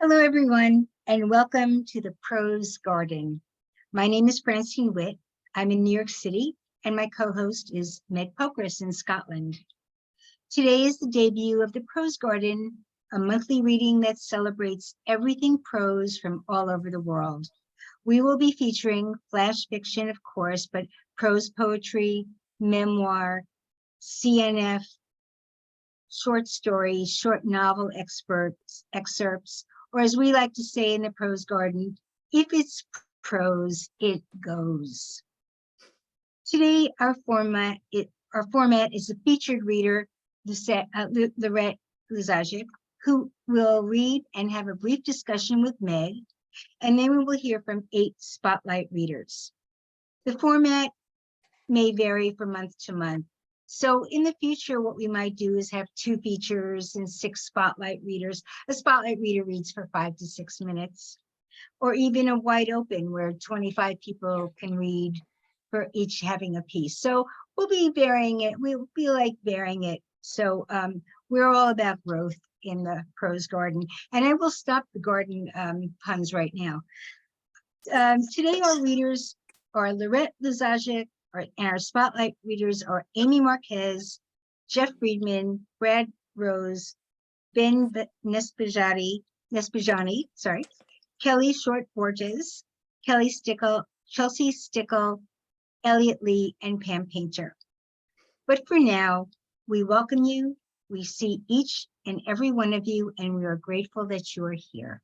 Hello, everyone, and welcome to the Prose Garden. My name is Francine Witte. I'm in New York City, and my co-host is Meg Pokrass in Scotland. Today is the debut of the Prose Garden, a monthly reading that celebrates everything prose from all over the world. We will be featuring flash fiction, of course, but prose poetry, memoir, CNF, short stories, short novel excerpts, or as we like to say in the Prose Garden, if it's prose, it goes. Today, our format is a featured reader, Lorette Luzajic, who will read and have a brief discussion with Meg, and then we will hear from 8 spotlight readers. The format may vary from month to month. So in the future, what we might do is have 2 features and 6 spotlight readers. A spotlight reader reads for 5 to 6 minutes, or even a wide open where 25 people can read for each having a piece. So we'll be varying it. We'll be like varying it. So we're all about growth in the Prose Garden. And I will stop the garden puns right now. Today, our readers are Lorette Luzajic, and our spotlight readers are Amy Marques, Jeff Friedman, Brad Rose, Ben Niezpodziany, Kelli Borges, Chelsea Stickle, Eliot Li, and Pam Painter. But for now, we welcome you. We see each and every one of you, and we are grateful that you are here.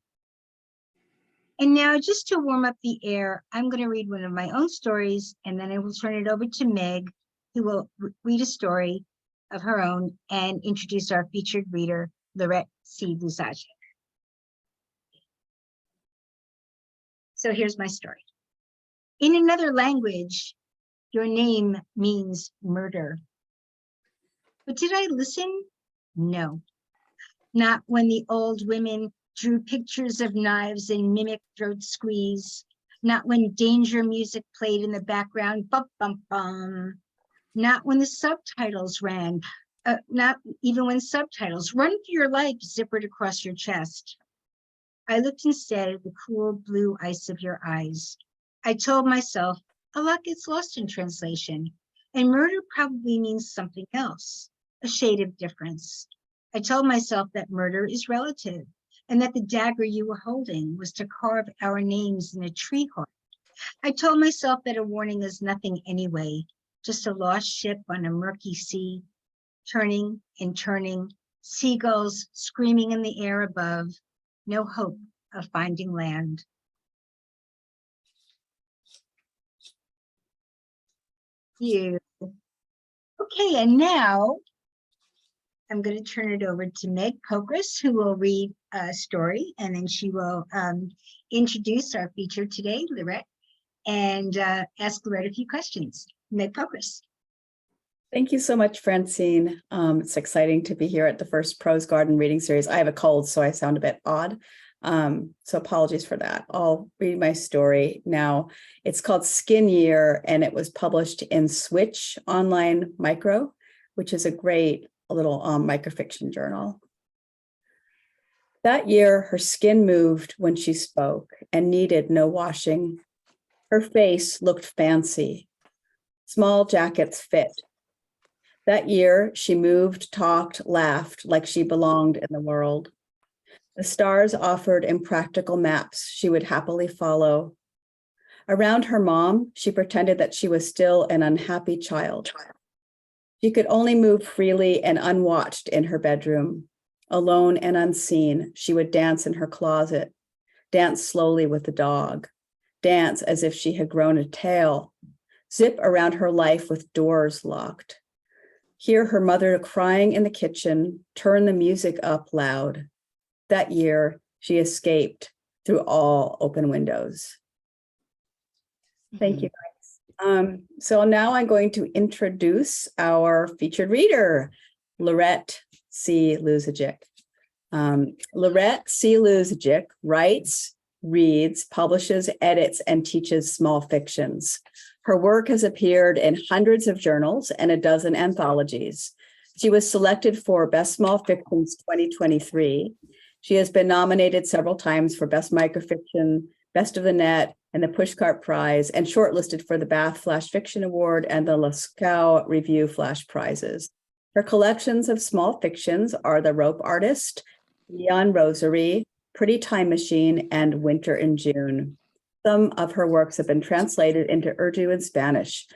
And now, just to warm up the air, I'm going to read one of my own stories, and then I will turn it over to Meg, who will read a story of her own and introduce our featured reader, Lorette C. Luzajic. So here's my story. In another language, your name means murder. But did I listen? No. Not when the old women drew pictures of knives and mimicked throat squeeze. Not when danger music played in the background, bum, bum, bum. Not when the subtitles ran, not even when subtitles, run for your life, zippered across your chest. I looked instead at the cool blue ice of your eyes. I told myself, a lot gets lost in translation, and murder probably means something else, a shade of difference. I told myself that murder is relative, and that the dagger you were holding was to carve our names in a tree heart. I told myself that a warning is nothing anyway, just a lost ship on a murky sea, turning and turning, seagulls screaming in the air above, no hope of finding land. You. Okay, and now I'm going to turn it over to Meg Pokrass, who will read a story, and then she will introduce our feature today, Lorette, and ask Lorette a few questions. Meg Pokrass. Thank you so much, Francine. It's exciting to be here at the first Prose Garden reading series. I have a cold, so I sound a bit odd. So apologies for that. I'll read my story now. It's called Skin Year, and it was published in Switch Online Micro, which is a great little microfiction journal. That year, her skin moved when she spoke and needed no washing. Her face looked fancy. Small jackets fit. That year, she moved, talked, laughed like she belonged in the world. The stars offered impractical maps she would happily follow. Around her mom, she pretended that she was still an unhappy child. She could only move freely and unwatched in her bedroom. Alone and unseen, she would dance in her closet, dance slowly with the dog, dance as if she had grown a tail, zip around her life with doors locked. Hear her mother crying in the kitchen, turn the music up loud. That year, she escaped through all open windows. Thank you, guys. So now I'm going to introduce our featured reader, Lorette C. Luzajic. Lorette C. Luzajic writes, reads, publishes, edits, and teaches small fictions. Her work has appeared in hundreds of journals and a dozen anthologies. She was selected for Best Small Fictions 2023 She has been nominated several times for Best Microfiction, Best of the Net, and the Pushcart Prize, and shortlisted for the Bath Flash Fiction Award and the Lascaux Review Flash Prizes. Her collections of small fictions are The Rope Artist, Neon Rosary, Pretty Time Machine, and Winter in June. Some of her works have been translated into Urdu and Spanish.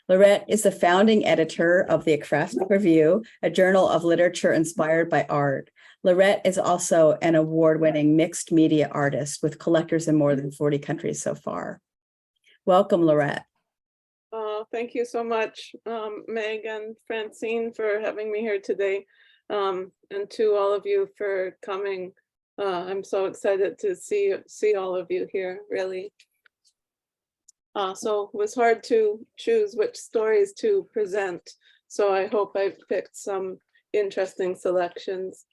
Lorette is the founding editor of the Ekphrastic Review, a journal of literature inspired by art. Lorette is also an award-winning mixed media artist with collectors in more than 40 countries so far. Welcome, Lorette. Thank you so much, Meg and Francine, for having me here today, and to all of you for coming. I'm so excited to see all of you here, really. So it was hard to choose which stories to present, so I hope I picked some interesting selections.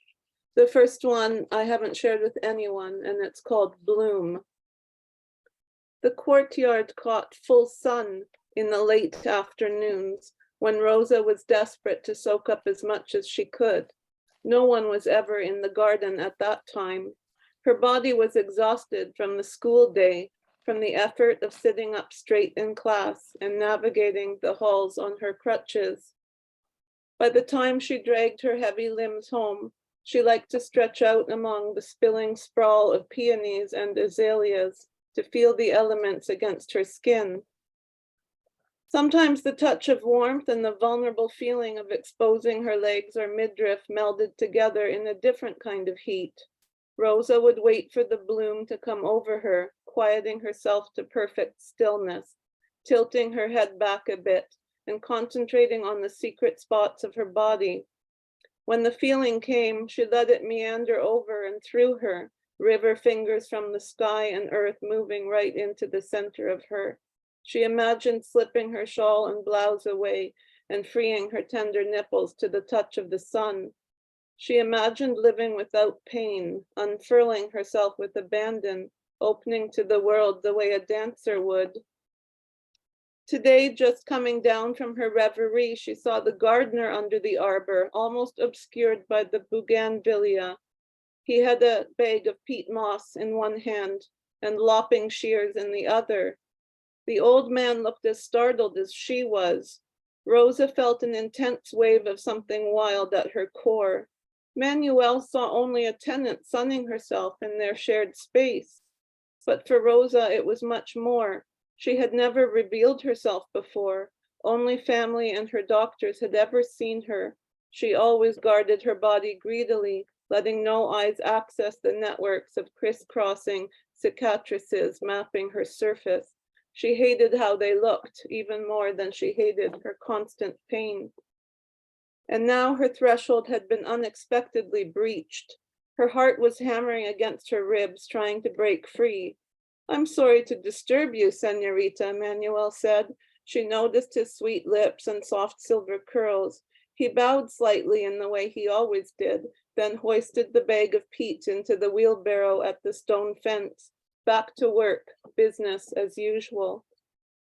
The first one I haven't shared with anyone, and it's called Bloom. The courtyard caught full sun in the late afternoons when Rosa was desperate to soak up as much as she could. No one was ever in the garden at that time. Her body was exhausted from the school day, from the effort of sitting up straight in class and navigating the halls on her crutches. By the time she dragged her heavy limbs home, she liked to stretch out among the spilling sprawl of peonies and azaleas to feel the elements against her skin. Sometimes the touch of warmth and the vulnerable feeling of exposing her legs or midriff melded together in a different kind of heat. Rosa would wait for the bloom to come over her, quieting herself to perfect stillness, tilting her head back a bit and concentrating on the secret spots of her body. When the feeling came, she let it meander over and through her, river fingers from the sky and earth moving right into the center of her. She imagined slipping her shawl and blouse away and freeing her tender nipples to the touch of the sun. She imagined living without pain, unfurling herself with abandon, opening to the world the way a dancer would. Today, just coming down from her reverie, she saw the gardener under the arbor, almost obscured by the bougainvillea. He had a bag of peat moss in one hand and lopping shears in the other. The old man looked as startled as she was. Rosa felt an intense wave of something wild at her core. Manuel saw only a tenant sunning herself in their shared space. But for Rosa, it was much more. She had never revealed herself before. Only family and her doctors had ever seen her. She always guarded her body greedily, letting no eyes access the networks of crisscrossing cicatrices mapping her surface. She hated how they looked, even more than she hated her constant pain. And now her threshold had been unexpectedly breached. Her heart was hammering against her ribs, trying to break free. "I'm sorry to disturb you, Senorita," Manuel said. She noticed his sweet lips and soft silver curls. He bowed slightly in the way he always did, then hoisted the bag of peat into the wheelbarrow at the stone fence. Back to work, business as usual.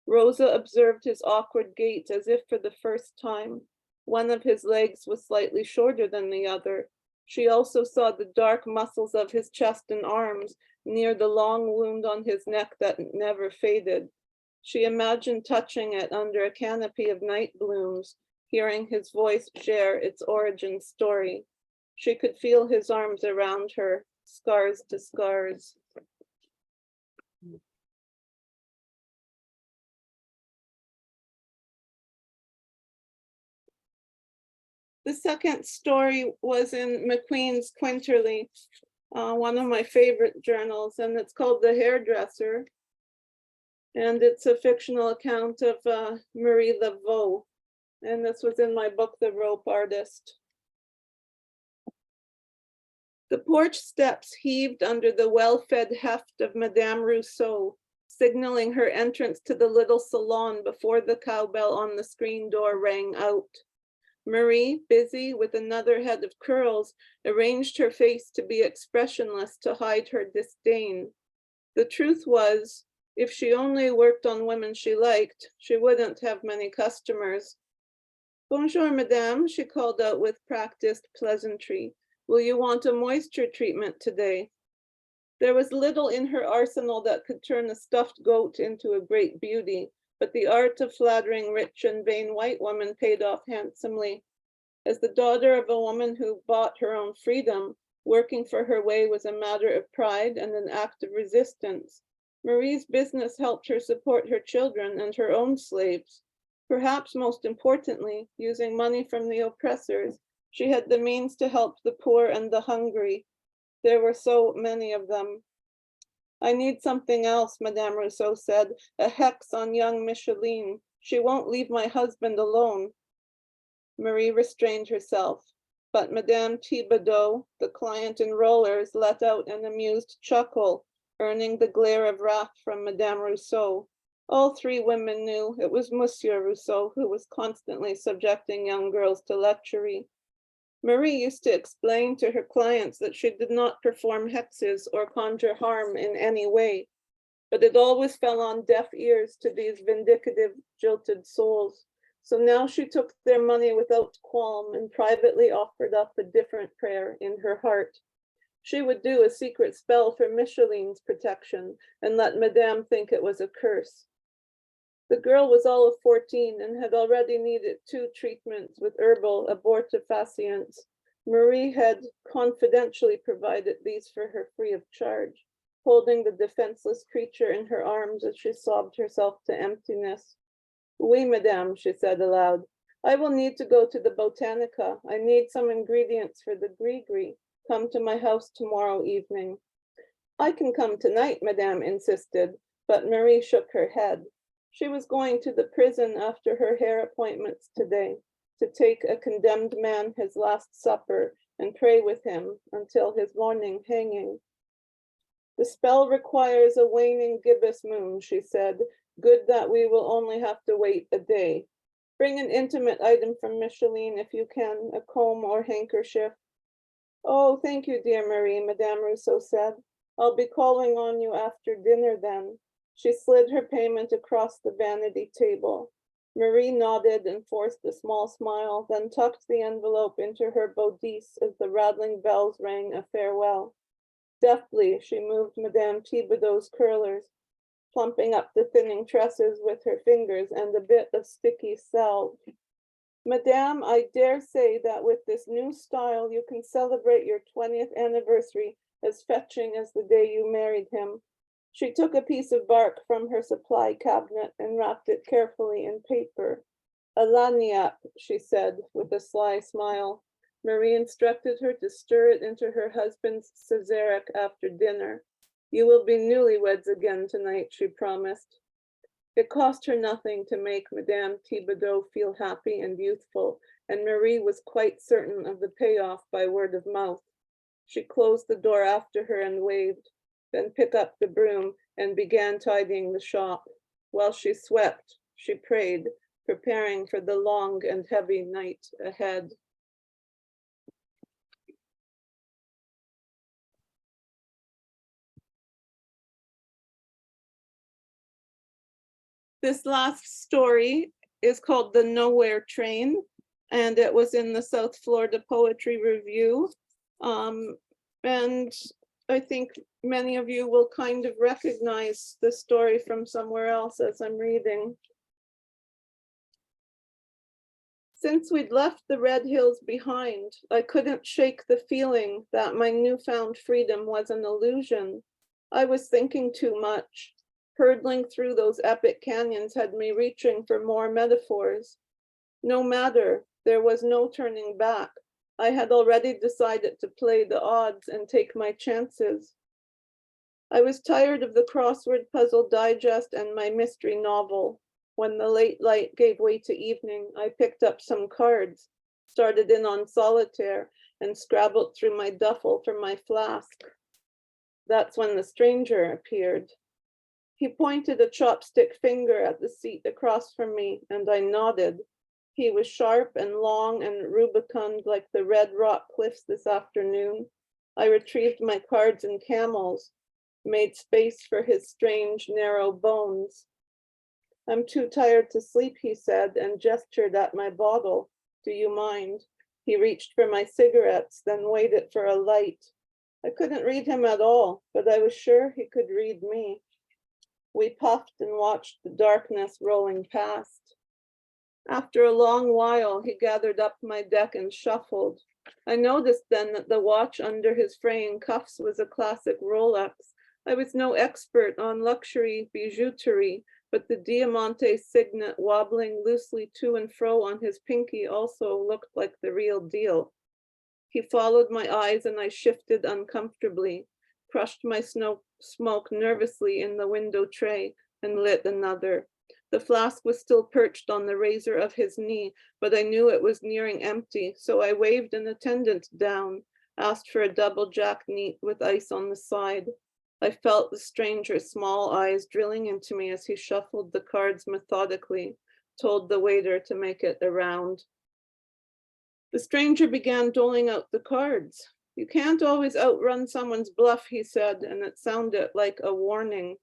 Rosa observed his awkward gait as if for the first time. One of his legs was slightly shorter than the other. She also saw the dark muscles of his chest and arms near the long wound on his neck that never faded. She imagined touching it under a canopy of night blooms, hearing his voice share its origin story. She could feel his arms around her, scars to scars. The second story was in McQueen's Quinterly, one of my favorite journals, and it's called The Hairdresser. And it's a fictional account of Marie Laveau. And this was in my book, The Rope Artist. The porch steps heaved under the well-fed heft of Madame Rousseau, signaling her entrance to the little salon before the cowbell on the screen door rang out. Marie, busy with another head of curls, arranged her face to be expressionless to hide her disdain. The truth was, if she only worked on women she liked, she wouldn't have many customers. "Bonjour, madame," she called out with practiced pleasantry. Will you want a moisture treatment today? There was little in her arsenal that could turn a stuffed goat into a great beauty, but the art of flattering rich and vain white women paid off handsomely. As the daughter of a woman who bought her own freedom, working for her way was a matter of pride and an act of resistance. Marie's business helped her support her children and her own slaves. Perhaps most importantly, using money from the oppressors, she had the means to help the poor and the hungry. There were so many of them. I need something else, Madame Rousseau said, a hex on young Micheline. She won't leave my husband alone. Marie restrained herself, but Madame Thibodeau, the client in rollers, let out an amused chuckle, earning the glare of wrath from Madame Rousseau. All three women knew it was Monsieur Rousseau who was constantly subjecting young girls to lechery. Marie used to explain to her clients that she did not perform hexes or conjure harm in any way, but it always fell on deaf ears to these vindictive, jilted souls. So now she took their money without qualm and privately offered up a different prayer in her heart. She would do a secret spell for Micheline's protection and let Madame think it was a curse. The girl was all of 14 and had already needed 2 treatments with herbal abortifacients. Marie had confidentially provided these for her free of charge, holding the defenseless creature in her arms as she sobbed herself to emptiness. Oui, madame, she said aloud. I will need to go to the Botanica. I need some ingredients for the gris-gris. Come to my house tomorrow evening. I can come tonight, madame insisted, but Marie shook her head. She was going to the prison after her hair appointments today to take a condemned man his last supper and pray with him until his morning hanging. The spell requires a waning gibbous moon, she said. Good that we will only have to wait a day. Bring an intimate item from Micheline if you can, a comb or handkerchief. Oh, thank you, dear Marie, Madame Rousseau said. I'll be calling on you after dinner then. She slid her payment across the vanity table. Marie nodded and forced a small smile, then tucked the envelope into her bodice as the rattling bells rang a farewell. Deftly, she moved Madame Thibodeau's curlers, plumping up the thinning tresses with her fingers and a bit of sticky salve. Madame, I dare say that with this new style, you can celebrate your 20th anniversary as fetching as the day you married him. She took a piece of bark from her supply cabinet and wrapped it carefully in paper. A lagniappe, she said with a sly smile. Marie instructed her to stir it into her husband's Caesaric after dinner. You will be newlyweds again tonight, she promised. It cost her nothing to make Madame Thibodeau feel happy and youthful, and Marie was quite certain of the payoff by word of mouth. She closed the door after her and waved, then picked up the broom and began tidying the shop. While she swept, she prayed, preparing for the long and heavy night ahead. This last story is called The Nowhere Train, and it was in the South Florida Poetry Review. And I think many of you will kind of recognize the story from somewhere else as I'm reading. Since we'd left the Red Hills behind, I couldn't shake the feeling that my newfound freedom was an illusion. I was thinking too much. Hurtling through those epic canyons had me reaching for more metaphors. No matter, there was no turning back. I had already decided to play the odds and take my chances. I was tired of the crossword puzzle digest and my mystery novel. When the late light gave way to evening, I picked up some cards, started in on solitaire, and scrabbled through my duffel for my flask. That's when the stranger appeared. He pointed a chopstick finger at the seat across from me, and I nodded. He was sharp and long and rubicund like the red rock cliffs this afternoon. I retrieved my cards and camels, made space for his strange, narrow bones. I'm too tired to sleep, he said, and gestured at my bottle. Do you mind? He reached for my cigarettes, then waited for a light. I couldn't read him at all, but I was sure he could read me. We puffed and watched the darkness rolling past. After a long while, he gathered up my deck and shuffled. I noticed then that the watch under his fraying cuffs was a classic Rolex. I was no expert on luxury bijouterie, but the Diamante signet wobbling loosely to and fro on his pinky also looked like the real deal. He followed my eyes and I shifted uncomfortably, crushed my smoke nervously in the window tray and lit another. The flask was still perched on the razor of his knee, but I knew it was nearing empty, so I waved an attendant down, asked for a double jack neat with ice on the side. I felt the stranger's small eyes drilling into me as he shuffled the cards methodically, told the waiter to make it a round. The stranger began doling out the cards. You can't always outrun someone's bluff, he said, and it sounded like a warning.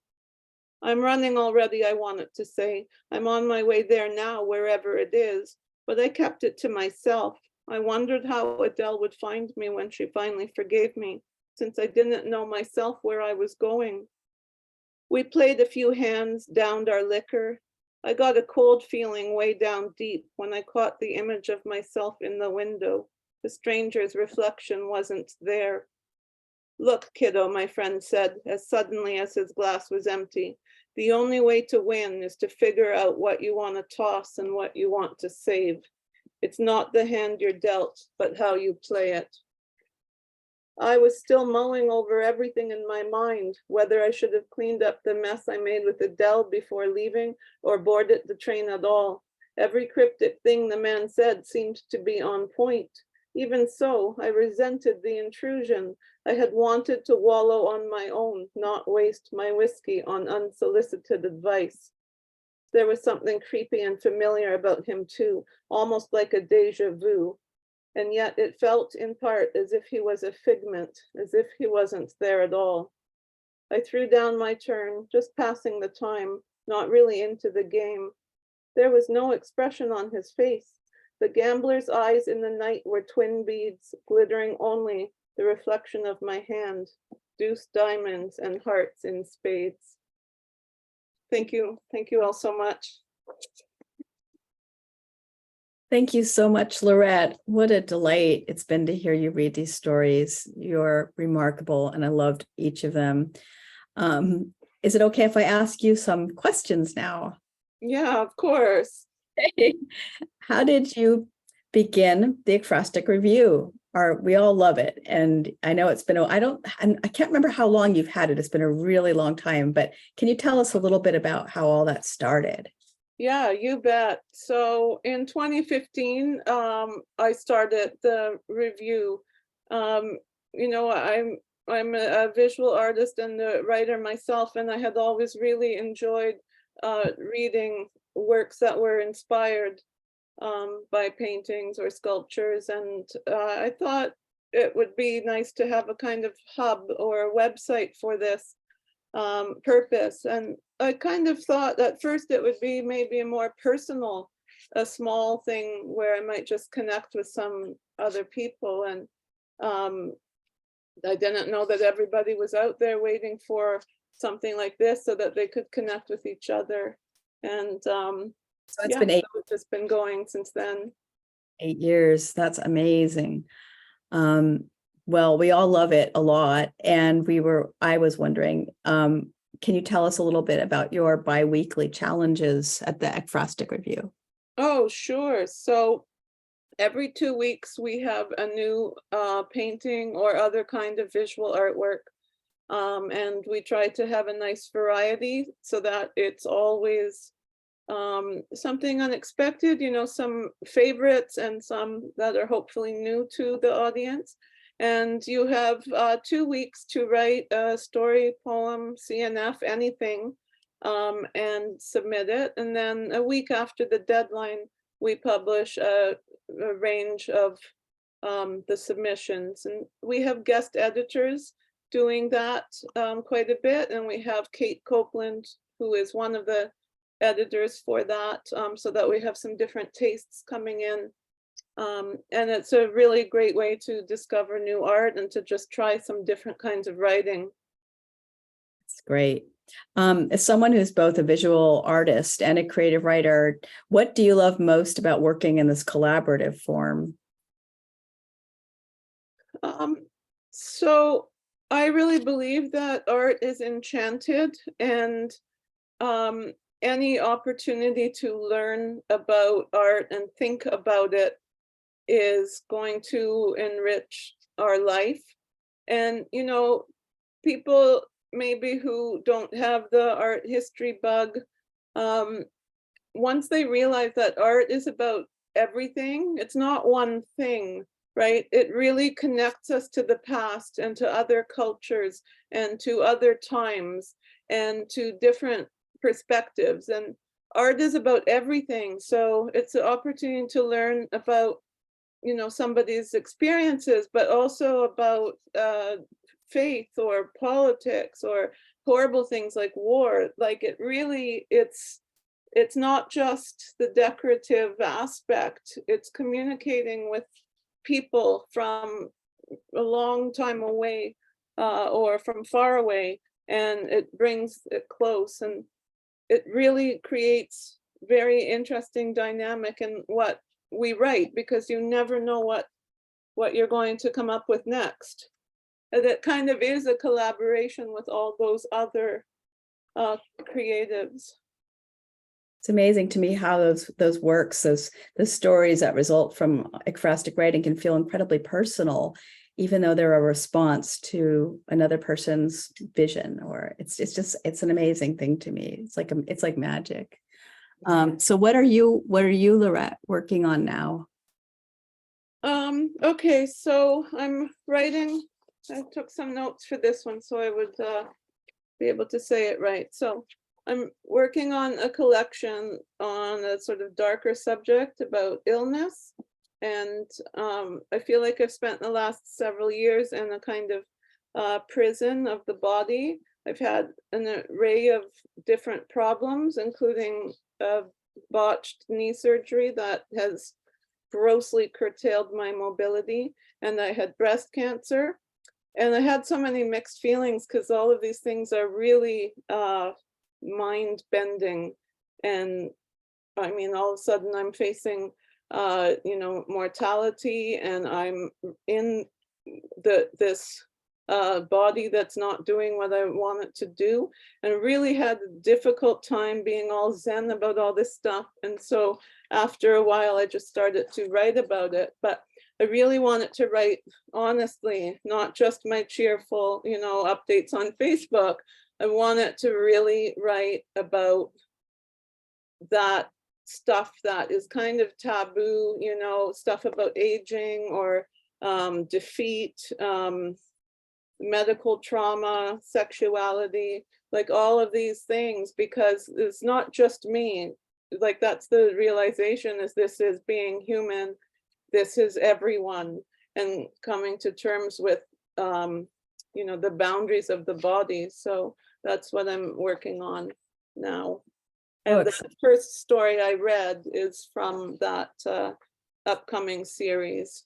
I'm running already, I wanted to say. I'm on my way there now, wherever it is, but I kept it to myself. I wondered how Adele would find me when she finally forgave me, since I didn't know myself where I was going. We played a few hands, downed our liquor. I got a cold feeling way down deep when I caught the image of myself in the window. The stranger's reflection wasn't there. Look, kiddo, my friend said, as suddenly as his glass was empty. The only way to win is to figure out what you want to toss and what you want to save. It's not the hand you're dealt, but how you play it. I was still mulling over everything in my mind, whether I should have cleaned up the mess I made with Adele before leaving or boarded the train at all. Every cryptic thing the man said seemed to be on point. Even so, I resented the intrusion. I had wanted to wallow on my own, not waste my whiskey on unsolicited advice. There was something creepy and familiar about him too, almost like a déjà vu. And yet it felt in part as if he was a figment, as if he wasn't there at all. I threw down my turn, just passing the time, not really into the game. There was no expression on his face. The gambler's eyes in the night were twin beads, glittering only the reflection of my hand, deuce diamonds and hearts in spades. Thank you all so much. Thank you so much, Lorette. What a delight it's been to hear you read these stories. You're remarkable, and I loved each of them. Is it okay if I ask you some questions now? Yeah, of course. How did you begin the Ekphrastic Review? We all love it, and I know it's been. I can't remember how long you've had it. It's been a really long time, but can you tell us a little bit about how all that started? Yeah, you bet. So in 2015, I started the review. You know, I'm a visual artist and a writer myself, and I had always really enjoyed reading works that were inspired by paintings or sculptures. And I thought it would be nice to have a kind of hub or a website for this purpose. And I kind of thought at first it would be maybe a more personal, a small thing where I might just connect with some other people. And I didn't know that everybody was out there waiting for something like this so that they could connect with each other. And So it's been it's just been going since then. 8 years. That's amazing. Well, we all love it a lot. And I was wondering, can you tell us a little bit about your bi-weekly challenges at the Ekphrastic Review? Oh, sure. So every 2 weeks we have a new painting or other kind of visual artwork. And we try to have a nice variety so that it's always something unexpected, you know, some favorites and some that are hopefully new to the audience. And you have 2 weeks to write a story, poem, CNF, anything, and submit it. And then a week after the deadline, we publish a range of the submissions. And we have guest editors doing that quite a bit. And we have Kate Copeland, who is one of the editors for that, so that we have some different tastes coming in. And it's a really great way to discover new art and to just try some different kinds of writing. It's great. As someone who's both a visual artist and a creative writer, what do you love most about working in this collaborative form? So I really believe that art is enchanted, and any opportunity to learn about art and think about it is going to enrich our life. And, you know, people maybe who don't have the art history bug, once they realize that art is about everything, it's not one thing, right? It really connects us to the past and to other cultures and to other times and to different perspectives. And art is about everything. So it's an opportunity to learn about, you know, somebody's experiences, but also about faith or politics or horrible things like war. Like it really, it's not just the decorative aspect, it's communicating with people from a long time away or from far away, and it brings it close, and it really creates very interesting dynamic in what we write, because you never know what you're going to come up with next. And it kind of is a collaboration with all those other creatives. It's amazing to me how those works, those stories that result from ekphrastic writing can feel incredibly personal, even though they're a response to another person's vision. Or it's an amazing thing to me. It's like magic. So what are you, Lorette, working on now? Okay, so I'm writing. I took some notes for this one so I would be able to say it right. So I'm working on a collection on a sort of darker subject about illness. And I feel like I've spent the last several years in a kind of prison of the body. I've had an array of different problems, including botched knee surgery that has grossly curtailed my mobility. And I had breast cancer. And I had so many mixed feelings because all of these things are really mind bending. And I mean, all of a sudden I'm facing, you know, mortality, and I'm in this body that's not doing what I want it to do, and really had a difficult time being all zen about all this stuff. And so after a while, I just started to write about it. But I really wanted to write honestly, not just my cheerful, you know, updates on Facebook. I wanted to really write about that stuff that is kind of taboo, you know, stuff about aging or defeat, medical trauma, sexuality, like all of these things, because it's not just me. Like that's the realization, is this is being human. This is everyone, and coming to terms with, you know, the boundaries of the body. So that's what I'm working on now. And the first story I read is from that upcoming series.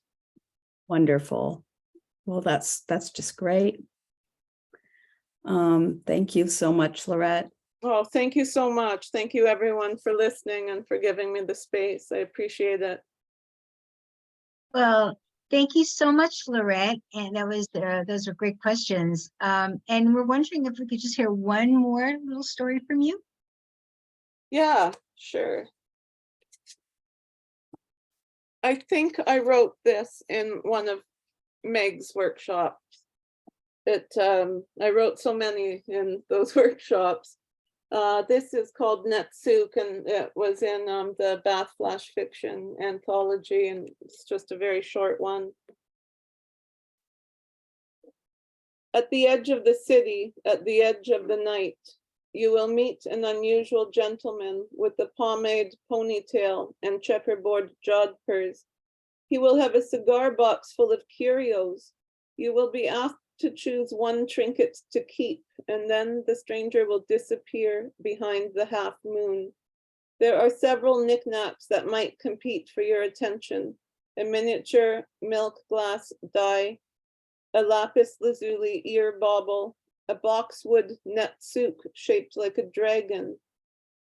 Wonderful. Well, that's just great. Thank you so much, Lorette. Oh, thank you so much. Thank you everyone for listening and for giving me the space. I appreciate it. Well, thank you so much, Lorette. And those were great questions. And we're wondering if we could just hear one more little story from you. Yeah, sure. I think I wrote this in one of Meg's workshops. I wrote so many in those workshops. This is called Netsuk, and it was in the Bath Flash Fiction anthology, and it's just a very short one. At the edge of the city, at the edge of the night, you will meet an unusual gentleman with a pomade ponytail and checkerboard jodhpurs. He will have a cigar box full of curios. You will be asked to choose one trinket to keep, and then the stranger will disappear behind the half moon. There are several knickknacks that might compete for your attention, a miniature milk glass die, a lapis lazuli ear bauble, a boxwood net soup shaped like a dragon.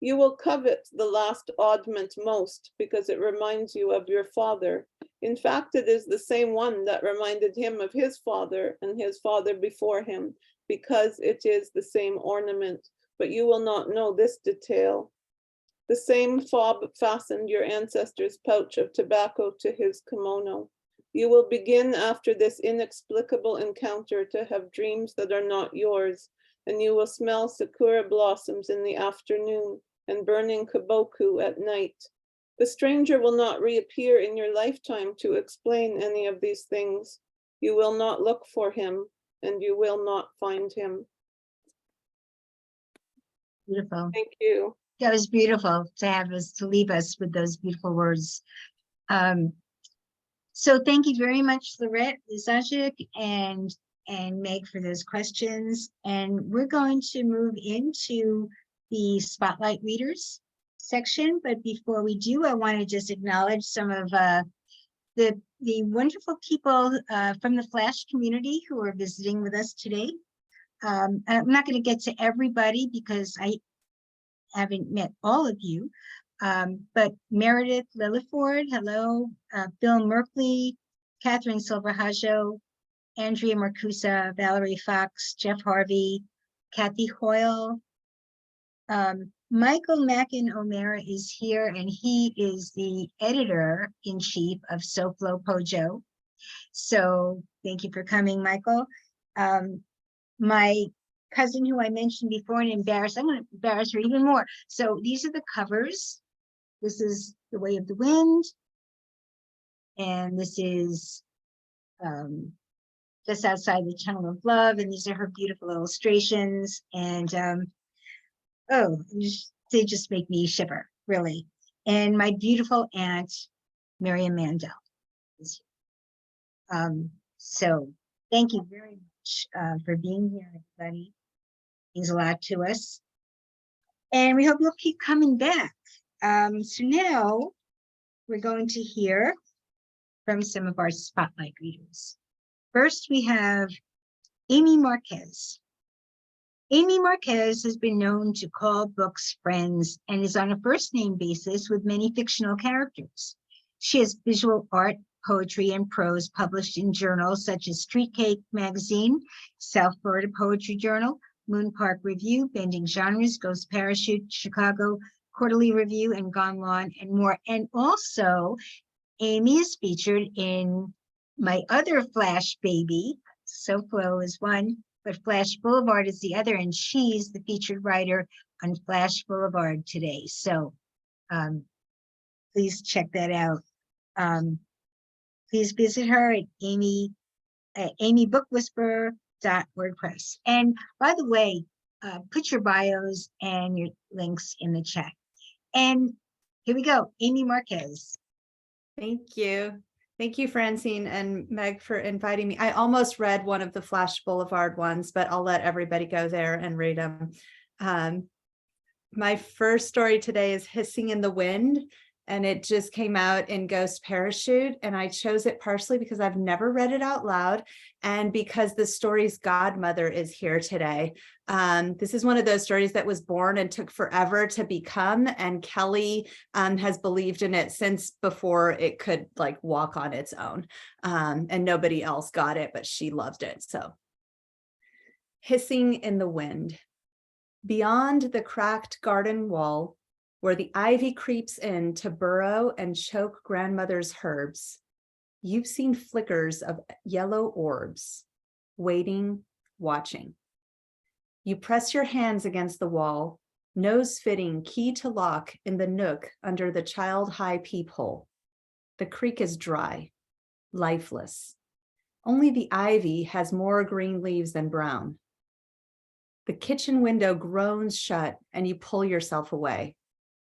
You will covet the last oddment most because it reminds you of your father. In fact, it is the same one that reminded him of his father and his father before him, because it is the same ornament, but you will not know this detail. The same fob fastened your ancestor's pouch of tobacco to his kimono. You will begin after this inexplicable encounter to have dreams that are not yours, and you will smell sakura blossoms in the afternoon and burning kaboku at night. The stranger will not reappear in your lifetime to explain any of these things. You will not look for him, and you will not find him. Beautiful. Thank you. That was beautiful to have us, to leave us with those beautiful words. So thank you very much, Lorette, Luzajic, and Meg for those questions. And we're going to move into the Spotlight Readers section. But before we do, I want to just acknowledge some of the wonderful people from the Flash community who are visiting with us today. I'm not going to get to everybody because I haven't met all of you, but Meredith Lilliford, hello, Bill Merkley, Catherine Silverhajo, Andrea Marcusa, Valerie Fox, Jeff Harvey, Kathy Hoyle. Michael Mackin O'Mara is here, and he is the editor-in-chief of SoFlo Pojo. So thank you for coming, Michael. My cousin who I mentioned before and I'm going to embarrass her even more. So these are the covers. This is The Way of the Wind. And this is Just Outside the Tunnel of Love. And these are her beautiful illustrations. And they just make me shiver, really. And my beautiful aunt, Miriam Mandel, is here. So thank you very much for being here, everybody. Means a lot to us. And we hope you'll keep coming back. So now we're going to hear from some of our spotlight readers. First, we have Amy Marques. Amy Marques has been known to call books friends and is on a first name basis with many fictional characters. She has visual art, poetry, and prose published in journals such as Street Cake Magazine, South Florida Poetry Journal, Moon Park Review, Bending Genres, Ghost Parachute, Chicago Quarterly Review, and Gone Lawn, and more. And also, Amy is featured in my other Flash baby. SoFlo is one, but Flash Boulevard is the other, and she's the featured writer on Flash Boulevard today. So please check that out. Please visit her at amybookwhisperer.wordpress. And by the way, put your bios and your links in the chat. And here we go, Amy Marques. Thank you. Thank you, Francine and Meg, for inviting me. I almost read one of the Flash Boulevard ones, but I'll let everybody go there and read them. My first story today is Hissing in the Wind, and it just came out in Ghost Parachute, and I chose it partially because I've never read it out loud and because the story's godmother is here today. This is one of those stories that was born and took forever to become, and Kelli has believed in it since before it could like walk on its own, and nobody else got it, but she loved it. So, Hissing in the Wind. Beyond the cracked garden wall, where the ivy creeps in to burrow and choke grandmother's herbs, you've seen flickers of yellow orbs, waiting, watching. You press your hands against the wall, nose fitting key to lock in the nook under the child-high peephole. The creek is dry, lifeless. Only the ivy has more green leaves than brown. The kitchen window groans shut and you pull yourself away.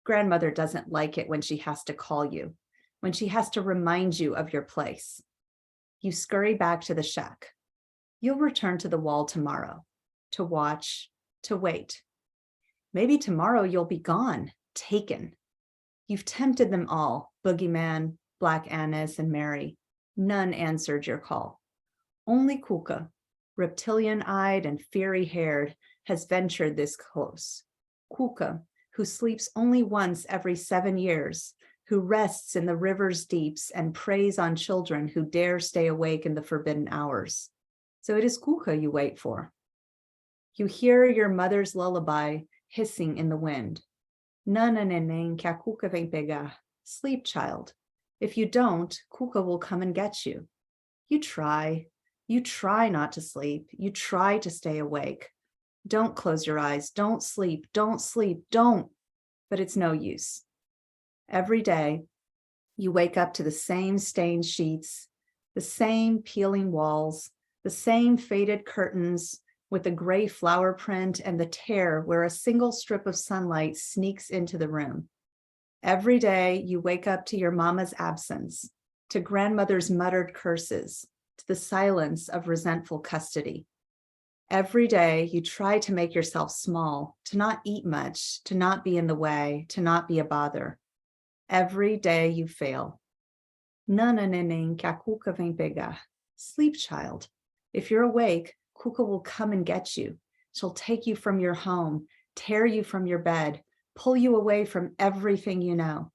Grandmother doesn't like it when she has to call you, when she has to remind you of your place. You scurry back to the shack. You'll return to the wall tomorrow, to watch, to wait. Maybe tomorrow you'll be gone, taken. You've tempted them all, boogeyman, Black Annis and Mary. None answered your call. Only Kuka, reptilian-eyed and fiery-haired, has ventured this close. Kuka, who sleeps only once every 7 years, who rests in the river's deeps and preys on children who dare stay awake in the forbidden hours. So it is Kuka you wait for. You hear your mother's lullaby hissing in the wind. Nana neneng kya Kuka vem pegar. Sleep, child. If you don't, Kuka will come and get you. You try not to sleep. You try to stay awake. Don't close your eyes. Don't sleep. Don't sleep. Don't. But it's no use. Every day, you wake up to the same stained sheets, the same peeling walls, the same faded curtains with the gray flower print and the tear where a single strip of sunlight sneaks into the room. Every day, you wake up to your mama's absence, to grandmother's muttered curses, to the silence of resentful custody. Every day, you try to make yourself small, to not eat much, to not be in the way, to not be a bother. Every day you fail. Nana neneng kya Kuka vem pegar. Sleep, child. If you're awake, Kuka will come and get you. She'll take you from your home, tear you from your bed, pull you away from everything you know.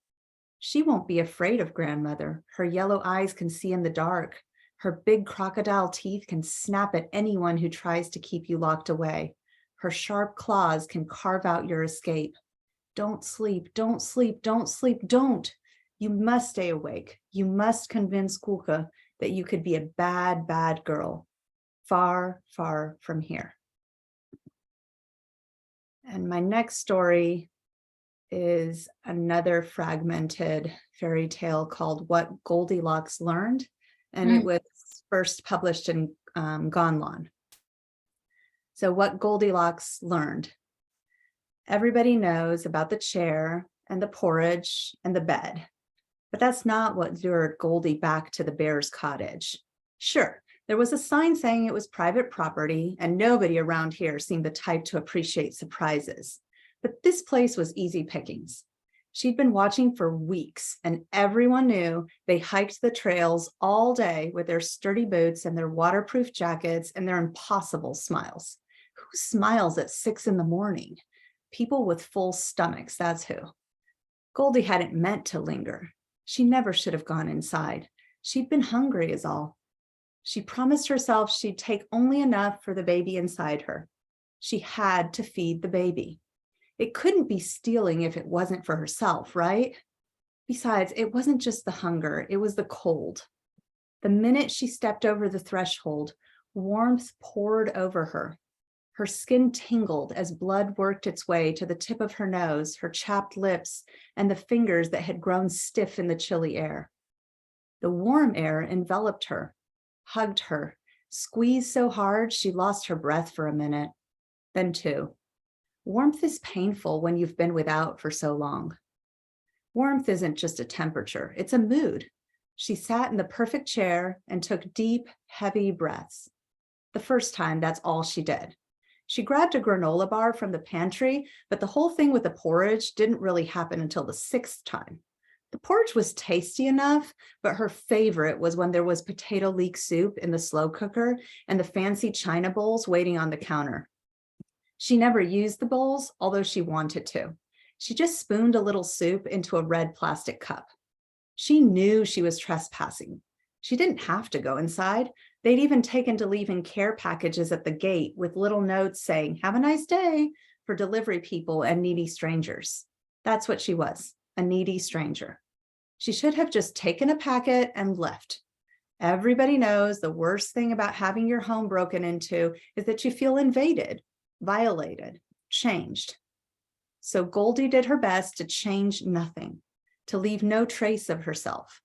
She won't be afraid of grandmother. Her yellow eyes can see in the dark. Her big crocodile teeth can snap at anyone who tries to keep you locked away. Her sharp claws can carve out your escape. Don't sleep, don't sleep, don't sleep, don't. You must stay awake. You must convince Kuka that you could be a bad, bad girl, far, far from here. And my next story is another fragmented fairy tale called What Goldilocks Learned, and it was first published in Gonlon. So What Goldilocks Learned. Everybody knows about the chair and the porridge and the bed, but that's not what lured Goldie back to the bear's cottage. Sure, there was a sign saying it was private property, and nobody around here seemed the type to appreciate surprises. But this place was easy pickings. She'd been watching for weeks, and everyone knew they hiked the trails all day with their sturdy boots and their waterproof jackets and their impossible smiles. Who smiles at 6 a.m? People with full stomachs, that's who. Goldie hadn't meant to linger. She never should have gone inside. She'd been hungry is all. She promised herself she'd take only enough for the baby inside her. She had to feed the baby. It couldn't be stealing if it wasn't for herself, right? Besides, it wasn't just the hunger, it was the cold. The minute she stepped over the threshold, warmth poured over her. Her skin tingled as blood worked its way to the tip of her nose, her chapped lips, and the fingers that had grown stiff in the chilly air. The warm air enveloped her, hugged her, squeezed so hard she lost her breath for a minute, then 2. Warmth is painful when you've been without for so long. Warmth isn't just a temperature, it's a mood. She sat in the perfect chair and took deep, heavy breaths. The first time, that's all she did. She grabbed a granola bar from the pantry, but the whole thing with the porridge didn't really happen until the 6th time. The porridge was tasty enough, but her favorite was when there was potato leek soup in the slow cooker and the fancy china bowls waiting on the counter. She never used the bowls, although she wanted to. She just spooned a little soup into a red plastic cup. She knew she was trespassing. She didn't have to go inside. They'd even taken to leaving care packages at the gate with little notes saying, "Have a nice day," for delivery people and needy strangers. That's what she was, a needy stranger. She should have just taken a packet and left. Everybody knows the worst thing about having your home broken into is that you feel invaded, violated, changed. So Goldie did her best to change nothing, to leave no trace of herself.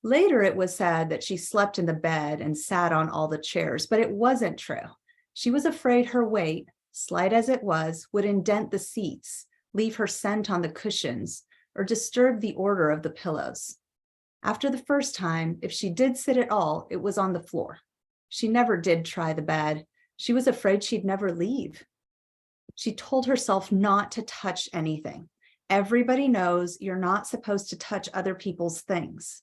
Later, it was said that she slept in the bed and sat on all the chairs, but it wasn't true. She was afraid her weight, slight as it was, would indent the seats, leave her scent on the cushions, or disturb the order of the pillows. After the first time, if she did sit at all, it was on the floor. She never did try the bed. She was afraid she'd never leave. She told herself not to touch anything. Everybody knows you're not supposed to touch other people's things.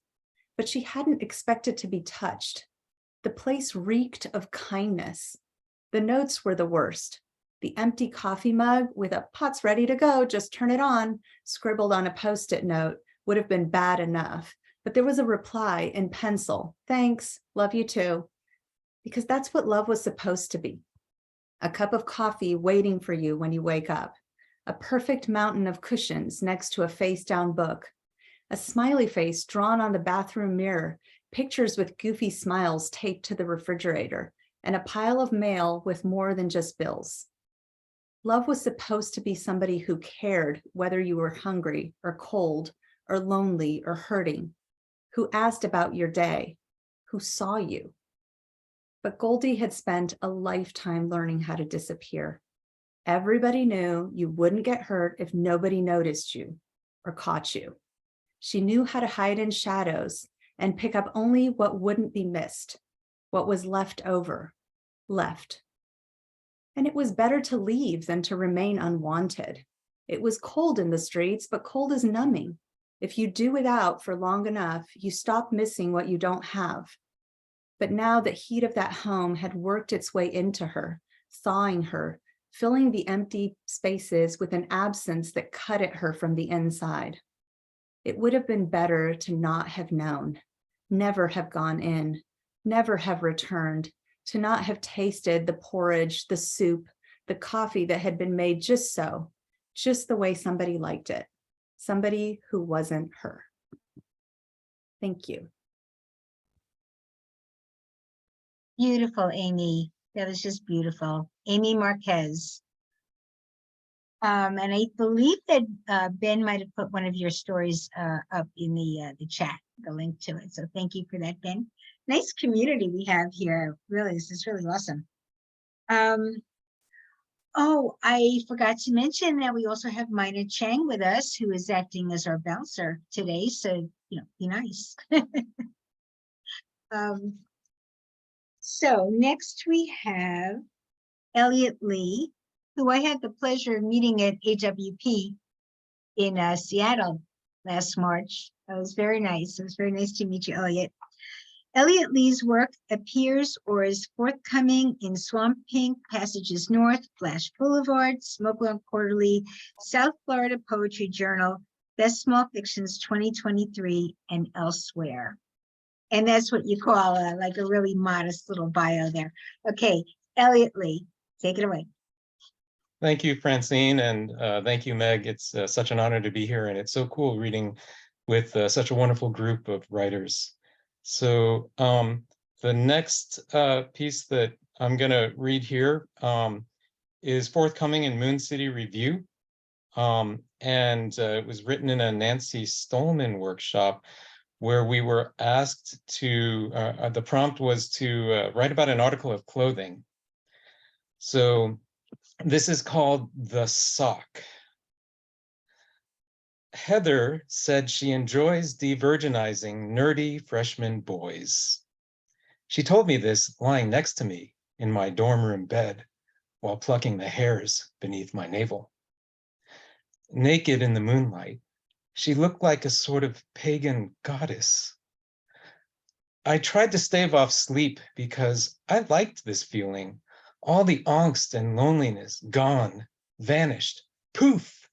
but she hadn't expected to be touched. The place reeked of kindness. The notes were the worst. The empty coffee mug with a "pot's ready to go, just turn it on," scribbled on a Post-it note would have been bad enough, but there was a reply in pencil: "Thanks, love you too." Because that's what love was supposed to be. A cup of coffee waiting for you when you wake up, a perfect mountain of cushions next to a face-down book, a smiley face drawn on the bathroom mirror, pictures with goofy smiles taped to the refrigerator, and a pile of mail with more than just bills. Love was supposed to be somebody who cared whether you were hungry or cold or lonely or hurting, who asked about your day, who saw you. But Goldie had spent a lifetime learning how to disappear. Everybody knew you wouldn't get hurt if nobody noticed you or caught you. She knew how to hide in shadows and pick up only what wouldn't be missed, what was left over, left. And it was better to leave than to remain unwanted. It was cold in the streets, but cold is numbing. If you do without for long enough, you stop missing what you don't have. But now the heat of that home had worked its way into her, thawing her, filling the empty spaces with an absence that cut at her from the inside. It would have been better to not have known, never have gone in, never have returned, to not have tasted the porridge, the soup, the coffee that had been made just so, just the way somebody liked it, somebody who wasn't her. Thank you. Beautiful, Amy. That was just beautiful. Amy Marques. And I believe that Ben might have put one of your stories up in the chat, the link to it. So thank you for that, Ben. Nice community we have here. Really, this is really awesome. Oh, I forgot to mention that we also have Mina Chang with us, who is acting as our bouncer today. So, be nice. So next we have Eliot Li, who I had the pleasure of meeting at AWP in Seattle last March. It was very nice. It was very nice to meet you, Eliot. Eliot Li's work appears or is forthcoming in Swamp Pink, Passages North, Flash Boulevard, Smokeland Quarterly, South Florida Poetry Journal, Best Small Fictions 2023, and elsewhere. And that's what you call like a really modest little bio there. Okay, Eliot Li, take it away. Thank you, Francine, and thank you, Meg. It's such an honor to be here, and it's so cool reading with such a wonderful group of writers. So the next piece that I'm going to read here is forthcoming in Moon City Review, and it was written in a Nancy Stolman workshop where we were asked to, the prompt was to write about an article of clothing. So this is called The Sock. Heather said she enjoys de-virginizing nerdy freshman boys. She told me this lying next to me in my dorm room bed while plucking the hairs beneath my navel. Naked in the moonlight, she looked like a sort of pagan goddess. I tried to stave off sleep because I liked this feeling. All the angst and loneliness gone, vanished, poof.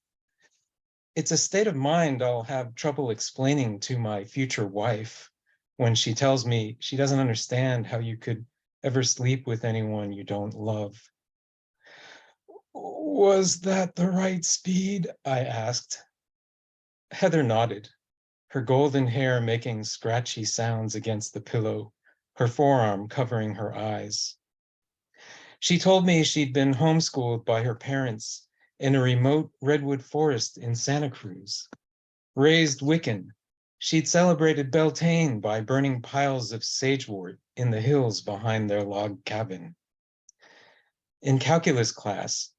It's a state of mind I'll have trouble explaining to my future wife when she tells me she doesn't understand how you could ever sleep with anyone you don't love. Was that the right speed? I asked. Heather nodded, her golden hair making scratchy sounds against the pillow, her forearm covering her eyes. She told me she'd been homeschooled by her parents in a remote redwood forest in Santa Cruz. Raised Wiccan, she'd celebrated Beltane by burning piles of sagewort in the hills behind their log cabin. In calculus class,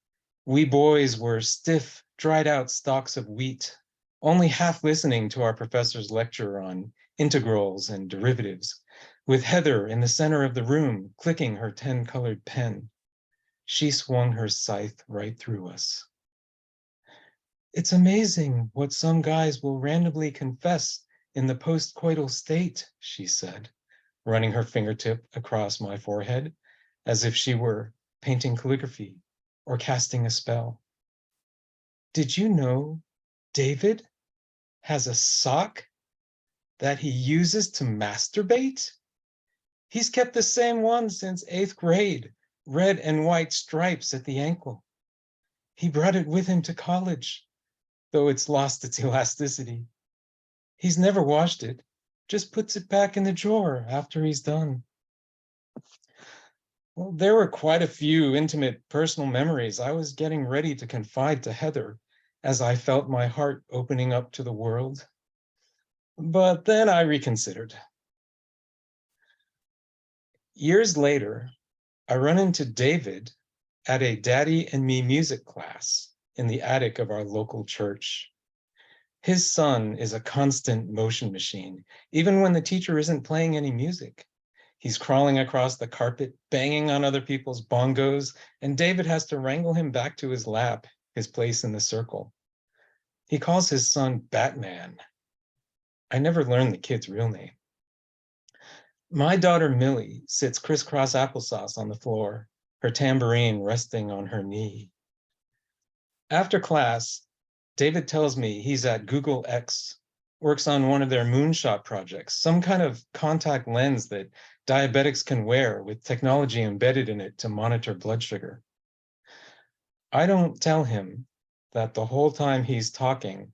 we boys were stiff, dried out stalks of wheat, only half listening to our professor's lecture on integrals and derivatives, with Heather in the center of the room clicking her 10-colored pen. She swung her scythe right through us. It's amazing what some guys will randomly confess in the postcoital state, she said, running her fingertip across my forehead as if she were painting calligraphy or casting a spell. Did you know David has a sock that he uses to masturbate? He's kept the same one since 8th grade, red and white stripes at the ankle. He brought it with him to college, though it's lost its elasticity. He's never washed it, just puts it back in the drawer after he's done. Well, there were quite a few intimate personal memories I was getting ready to confide to Heather as I felt my heart opening up to the world. But then I reconsidered. Years later, I run into David at a Daddy and Me music class in the attic of our local church. His son is a constant motion machine, even when the teacher isn't playing any music. He's crawling across the carpet, banging on other people's bongos, and David has to wrangle him back to his lap, his place in the circle. He calls his son Batman. I never learned the kid's real name. My daughter Millie sits crisscross applesauce on the floor, her tambourine resting on her knee. After class, David tells me he's at Google X, works on one of their moonshot projects, some kind of contact lens that diabetics can wear with technology embedded in it to monitor blood sugar. I don't tell him that the whole time he's talking,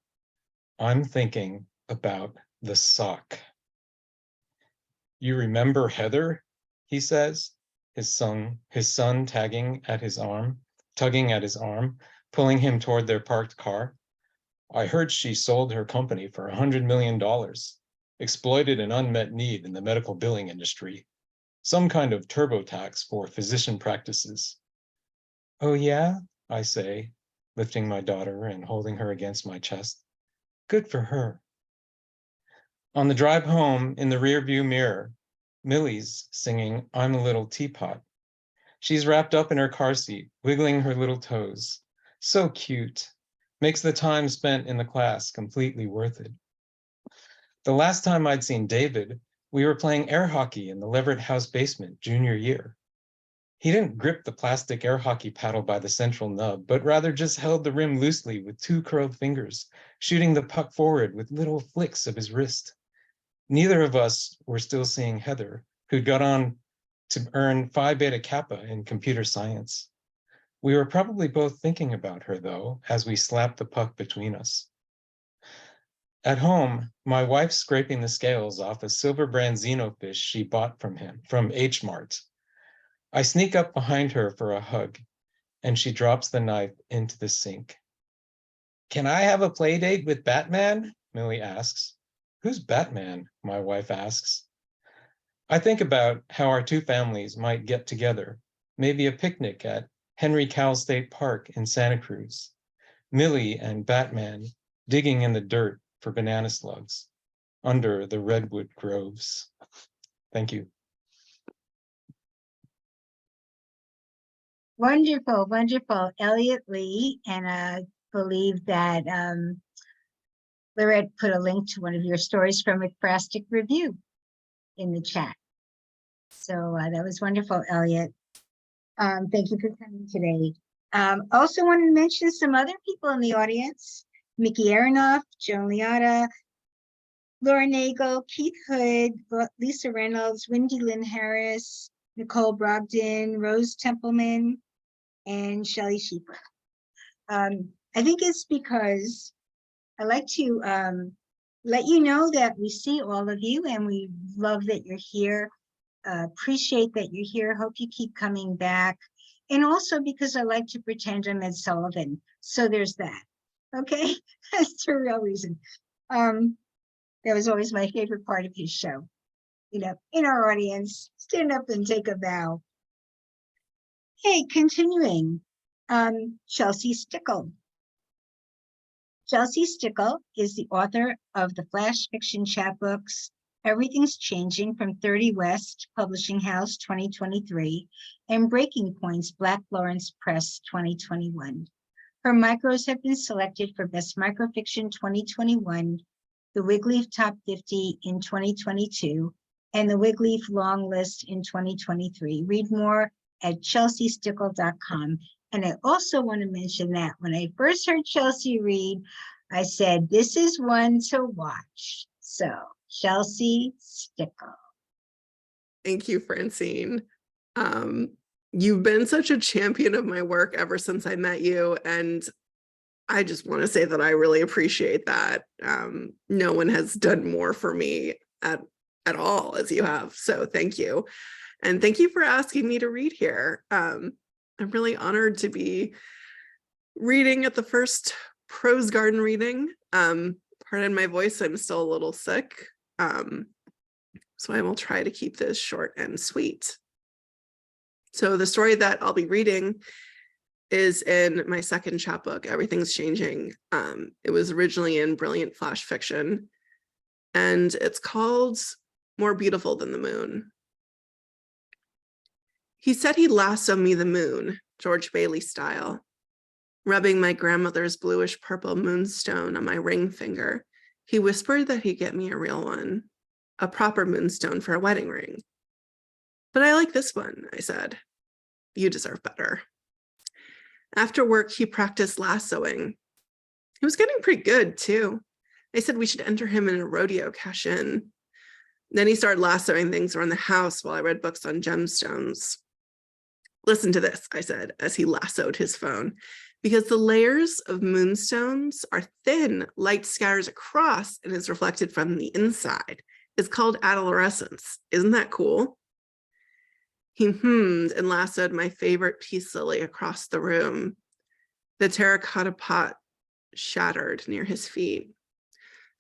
I'm thinking about the sock. You remember Heather? He says, his son tugging at his arm, pulling him toward their parked car. I heard she sold her company for $100 million, exploited an unmet need in the medical billing industry, some kind of TurboTax for physician practices. Oh yeah, I say, lifting my daughter and holding her against my chest. Good for her. On the drive home, in the rearview mirror, Millie's singing I'm a Little Teapot. She's wrapped up in her car seat, wiggling her little toes. So cute. Makes the time spent in the class completely worth it. The last time I'd seen David, we were playing air hockey in the Leverett House basement junior year. He didn't grip the plastic air hockey paddle by the central nub, but rather just held the rim loosely with 2 curled fingers, shooting the puck forward with little flicks of his wrist. Neither of us were still seeing Heather, who'd got on to earn Phi Beta Kappa in computer science. We were probably both thinking about her, though, as we slapped the puck between us. At home, my wife's scraping the scales off a silver branzino fish she bought from H Mart. I sneak up behind her for a hug, and she drops the knife into the sink. Can I have a play date with Batman? Millie asks. Who's Batman? My wife asks. I think about how our 2 families might get together, maybe a picnic at Henry Cowell State Park in Santa Cruz. Millie and Batman digging in the dirt for banana slugs under the redwood groves. Thank you. Wonderful, wonderful. Eliot Li, and I believe that Lorette put a link to one of your stories from Ekphrastic Review in the chat. So that was wonderful, Eliot. Thank you for coming today. Also wanted to mention some other people in the audience. Mickey Aronoff, Joan Liotta, Laura Nagel, Keith Hood, Lisa Reynolds, Wendy Lynn Harris, Nicole Brogdon, Rose Templeman, and Shelley Sheeper. I think it's because I like to let you know that we see all of you and we love that you're here. Appreciate that you're here. Hope you keep coming back. And also because I like to pretend I'm Ed Sullivan. So there's that. Okay, that's the real reason. That was always my favorite part of his show. You know, in our audience, stand up and take a bow. Okay, continuing. Chelsea Stickle. Chelsea Stickle is the author of the flash fiction chapbooks Everything's Changing from 30 West Publishing House 2023 and Breaking Point's Black Lawrence Press 2021. Her micros have been selected for Best Microfiction 2021 the Wigleaf Top 50 in 2022, and the Wigleaf Long List in 2023. Read more at chelseastickle.com. And I also want to mention that when I first heard Chelsea read, I said, this is one to watch. So, Chelsea Stickle. Thank you, Francine. You've been such a champion of my work ever since I met you, and I just want to say that I really appreciate that. No one has done more for me at all as you have, so thank you. And thank you for asking me to read here. I'm really honored to be reading at the first Prose Garden reading. Pardon my voice, I'm still a little sick. So I will try to keep this short and sweet. So the story that I'll be reading is in my second chapbook, Everything's Changing. It was originally in Brilliant Flash Fiction, and it's called More Beautiful Than the Moon. He said he'd lasso me the moon, George Bailey style, rubbing my grandmother's bluish purple moonstone on my ring finger. He whispered that he'd get me a real one, a proper moonstone for a wedding ring. But I like this one, I said. You deserve better. After work, he practiced lassoing. He was getting pretty good, too. I said we should enter him in a rodeo cash-in. Then he started lassoing things around the house while I read books on gemstones. Listen to this, I said, as he lassoed his phone. Because the layers of moonstones are thin, light scatters across and is reflected from the inside. It's called adolescence. Isn't that cool? He hummed and lassoed my favorite peace lily across the room. The terracotta pot shattered near his feet.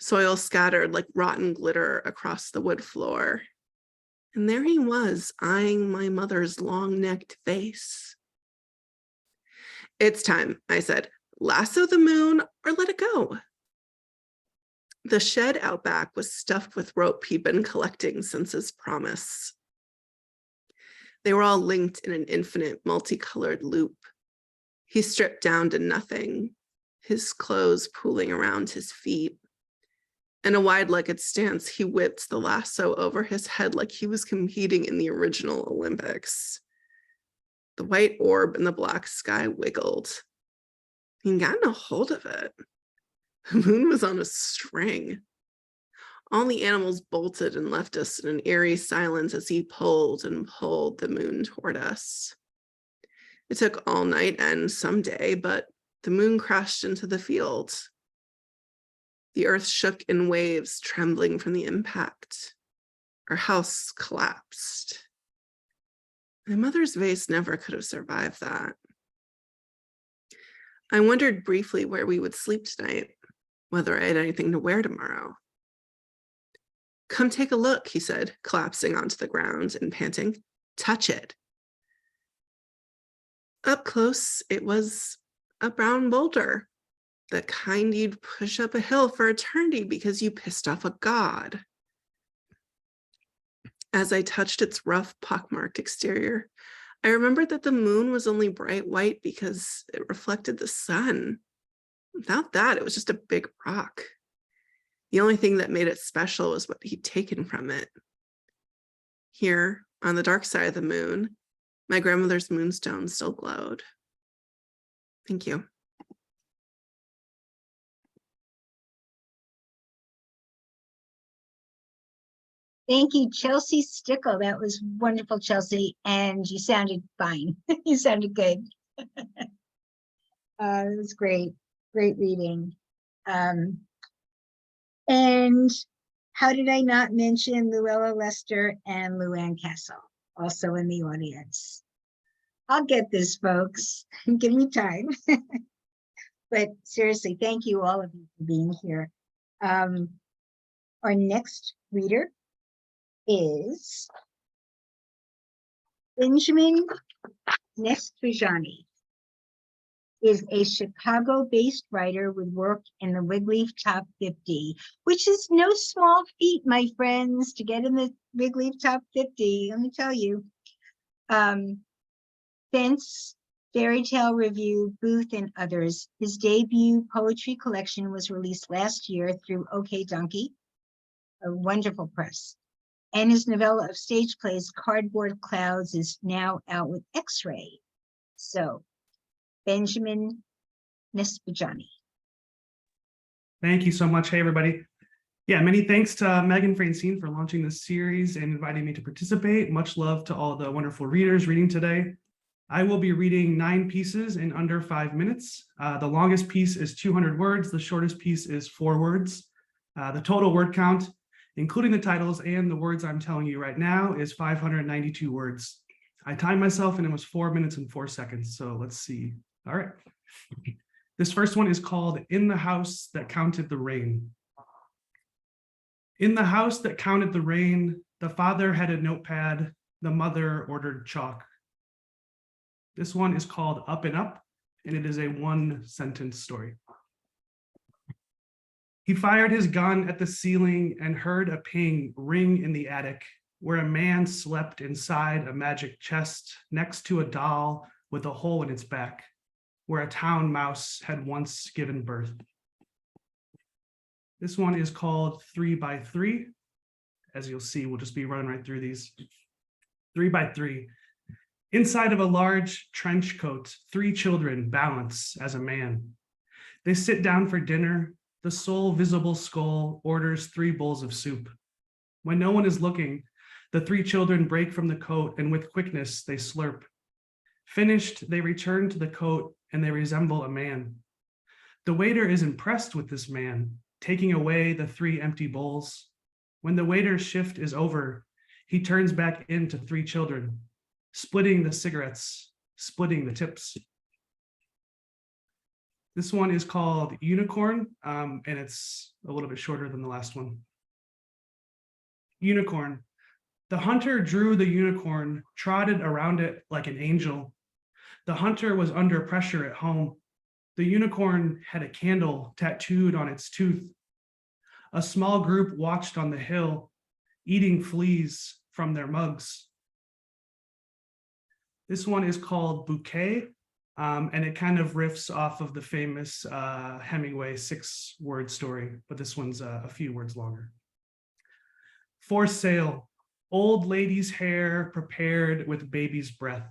Soil scattered like rotten glitter across the wood floor. And there he was, eyeing my mother's long-necked face. It's time, I said. Lasso the moon or let it go. The shed out back was stuffed with rope he'd been collecting since his promise. They were all linked in an infinite, multicolored loop. He stripped down to nothing, his clothes pooling around his feet. In a wide-legged stance, he whipped the lasso over his head like he was competing in the original Olympics. The white orb in the black sky wiggled. He'd gotten a hold of it. The moon was on a string. All the animals bolted and left us in an eerie silence as he pulled and pulled the moon toward us. It took all night and some day, but the moon crashed into the field. The earth shook in waves, trembling from the impact. Our house collapsed. My mother's vase never could have survived that. I wondered briefly where we would sleep tonight, whether I had anything to wear tomorrow. Come take a look, he said, collapsing onto the ground and panting. Touch it. Up close, it was a brown boulder, the kind you'd push up a hill for eternity because you pissed off a god. As I touched its rough, pockmarked exterior, I remembered that the moon was only bright white because it reflected the sun. Without that, it was just a big rock. The only thing that made it special was what he'd taken from it. Here, on the dark side of the moon, my grandmother's moonstone still glowed. Thank you. Thank you, Chelsea Stickle. That was wonderful, Chelsea. And you sounded fine. You sounded good. It was great. Great reading. And how did I not mention Luella Lester and Luann Castle, also in the audience? I'll get this, folks. Give me time. But seriously, thank you all of you for being here. Our next reader is Benjamin Niezpodziany. Is a Chicago-based writer with work in the Wigleaf Top 50, which is no small feat, my friends, to get in the Wigleaf Top 50, let me tell you. Since Fairy Tale Review, Booth, and others. His debut poetry collection was released last year through OK Donkey, a wonderful press. And his novella of stage plays, Cardboard Clouds, is now out with X-Ray. So, Benjamin Niezpodziany. Thank you so much. Hey, everybody. Yeah, many thanks to Meg and Francine for launching this series and inviting me to participate. Much love to all the wonderful readers reading today. I will be reading 9 pieces in under 5 minutes. The longest piece is 200 words. The shortest piece is 4 words. The total word count, including the titles and the words I'm telling you right now, is 592 words. I timed myself and it was 4 minutes and 4 seconds. So let's see. All right. This first one is called In the House That Counted the Rain. In the house that counted the rain, the father had a notepad, the mother ordered chalk. This one is called Up and Up, and it is a 1-sentence story. He fired his gun at the ceiling and heard a ping ring in the attic, where a man slept inside a magic chest next to a doll with a hole in its back, where a town mouse had once given birth. This one is called 3 by 3. As you'll see, we'll just be running right through these. 3 by 3. Inside of a large trench coat, 3 children balance as a man. They sit down for dinner. The sole visible skull orders 3 bowls of soup. When no one is looking, the 3 children break from the coat and with quickness they slurp. Finished, they return to the coat and they resemble a man. The waiter is impressed with this man, taking away the 3 empty bowls. When the waiter's shift is over, he turns back into 3 children, splitting the cigarettes, splitting the tips. This one is called Unicorn, and it's a little bit shorter than the last one. Unicorn. The hunter drew the unicorn, trotted around it like an angel. The hunter was under pressure at home. The unicorn had a candle tattooed on its tooth. A small group watched on the hill, eating fleas from their mugs. This one is called Bouquet, and it kind of riffs off of the famous Hemingway 6-word story, but this one's a few words longer. For sale, old lady's hair prepared with baby's breath.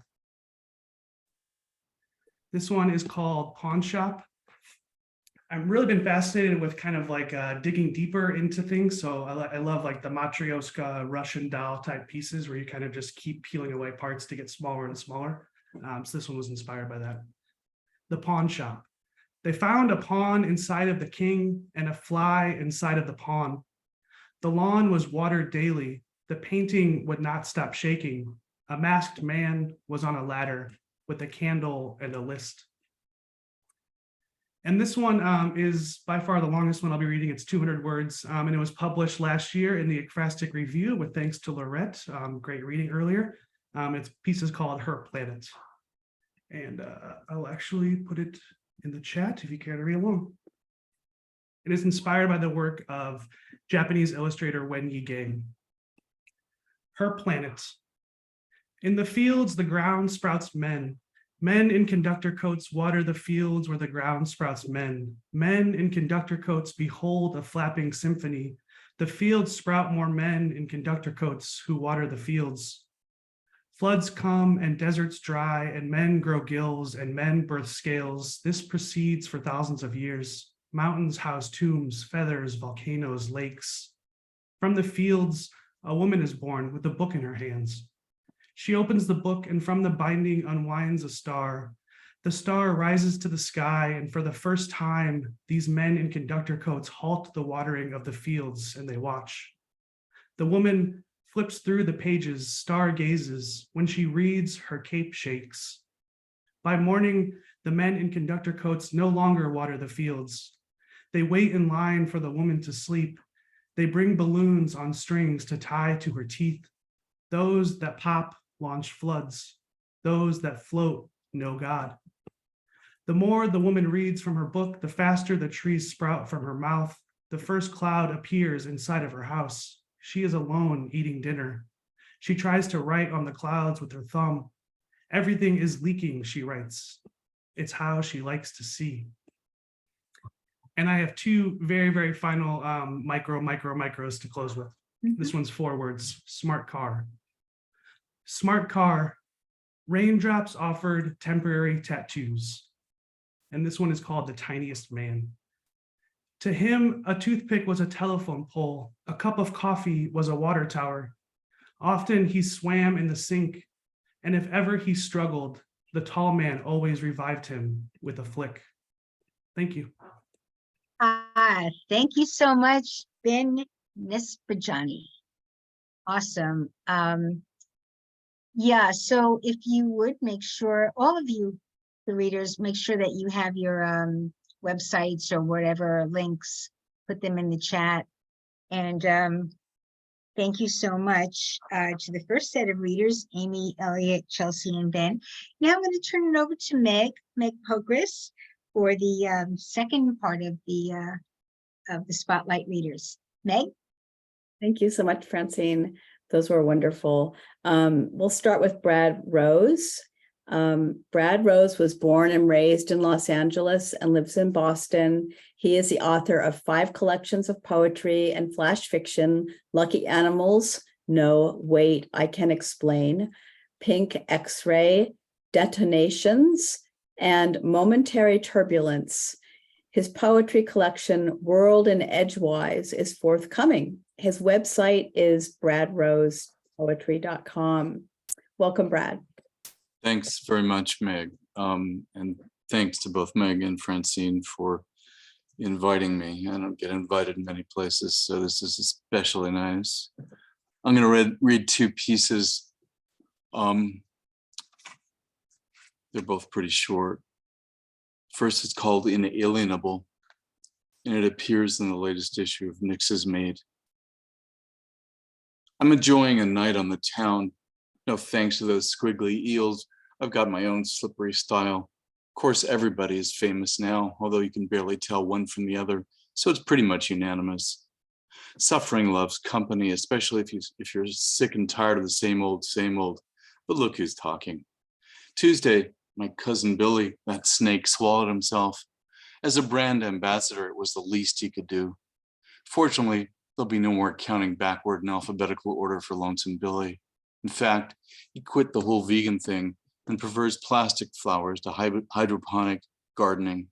This one is called Pawn Shop. I've really been fascinated with kind of like digging deeper into things. So I love like the Matryoshka Russian doll type pieces where you kind of just keep peeling away parts to get smaller and smaller. So this one was inspired by that. The Pawn Shop. They found a pawn inside of the king and a fly inside of the pawn. The lawn was watered daily. The painting would not stop shaking. A masked man was on a ladder with a candle and a list. And this one is by far the longest one I'll be reading. It's 200 words, and it was published last year in the Ekphrastic Review with thanks to Lorette. Great reading earlier. Its piece is called Her Planet. And I'll actually put it in the chat if you care to read along. It is inspired by the work of Japanese illustrator Wen Yigeng. Her Planet. In the fields, the ground sprouts men. Men in conductor coats water the fields where the ground sprouts men. Men in conductor coats behold a flapping symphony. The fields sprout more men in conductor coats who water the fields. Floods come and deserts dry and men grow gills and men birth scales. This proceeds for thousands of years. Mountains house tombs, feathers, volcanoes, lakes. From the fields, a woman is born with a book in her hands. She opens the book and from the binding unwinds a star. The star rises to the sky, and for the first time, these men in conductor coats halt the watering of the fields and they watch. The woman flips through the pages, star gazes. When she reads, her cape shakes. By morning, the men in conductor coats no longer water the fields. They wait in line for the woman to sleep. They bring balloons on strings to tie to her teeth. Those that pop launch floods. Those that float know God. The more the woman reads from her book, the faster the trees sprout from her mouth. The first cloud appears inside of her house. She is alone eating dinner. She tries to write on the clouds with her thumb. Everything is leaking, she writes. It's how she likes to see. And I have two very, very final micros to close with. This one's 4 words, smart car. Smart car, raindrops offered temporary tattoos. And this one is called The Tiniest Man. To him, a toothpick was a telephone pole. A cup of coffee was a water tower. Often he swam in the sink, and if ever he struggled, the tall man always revived him with a flick. Thank you. Thank you so much, Ben Niezpodziany. Awesome. Yeah, so if you would make sure, all of you, the readers, make sure that you have your websites or whatever links, put them in the chat. And thank you so much to the first set of readers, Amy, Eliot, Chelsea, and Ben. Now I'm going to turn it over to Meg Pokrass, for the second part of the Spotlight readers. Meg? Thank you so much, Francine. Those were wonderful. We'll start with Brad Rose. Brad Rose was born and raised in Los Angeles and lives in Boston. He is the author of 5 collections of poetry and flash fiction, Lucky Animals, No, Wait, I Can Explain, Pink X-Ray, Detonations, and Momentary Turbulence. His poetry collection, World and Edgewise, is forthcoming. His website is bradrosepoetry.com. Welcome, Brad. Thanks very much, Meg. And thanks to both Meg and Francine for inviting me. I don't get invited many places, so this is especially nice. I'm going to read 2 pieces. They're both pretty short. First, it's called Inalienable, and it appears in the latest issue of Nix's Maid. I'm enjoying a night on the town. No thanks to those squiggly eels, I've got my own slippery style. Of course, everybody is famous now, although you can barely tell one from the other, so it's pretty much unanimous. Suffering loves company, especially if you're sick and tired of the same old, but look who's talking. Tuesday, my cousin Billy, that snake, swallowed himself. As a brand ambassador, it was the least he could do. Fortunately, there'll be no more counting backward in alphabetical order for Lonesome Billy. In fact, he quit the whole vegan thing and prefers plastic flowers to hydroponic gardening,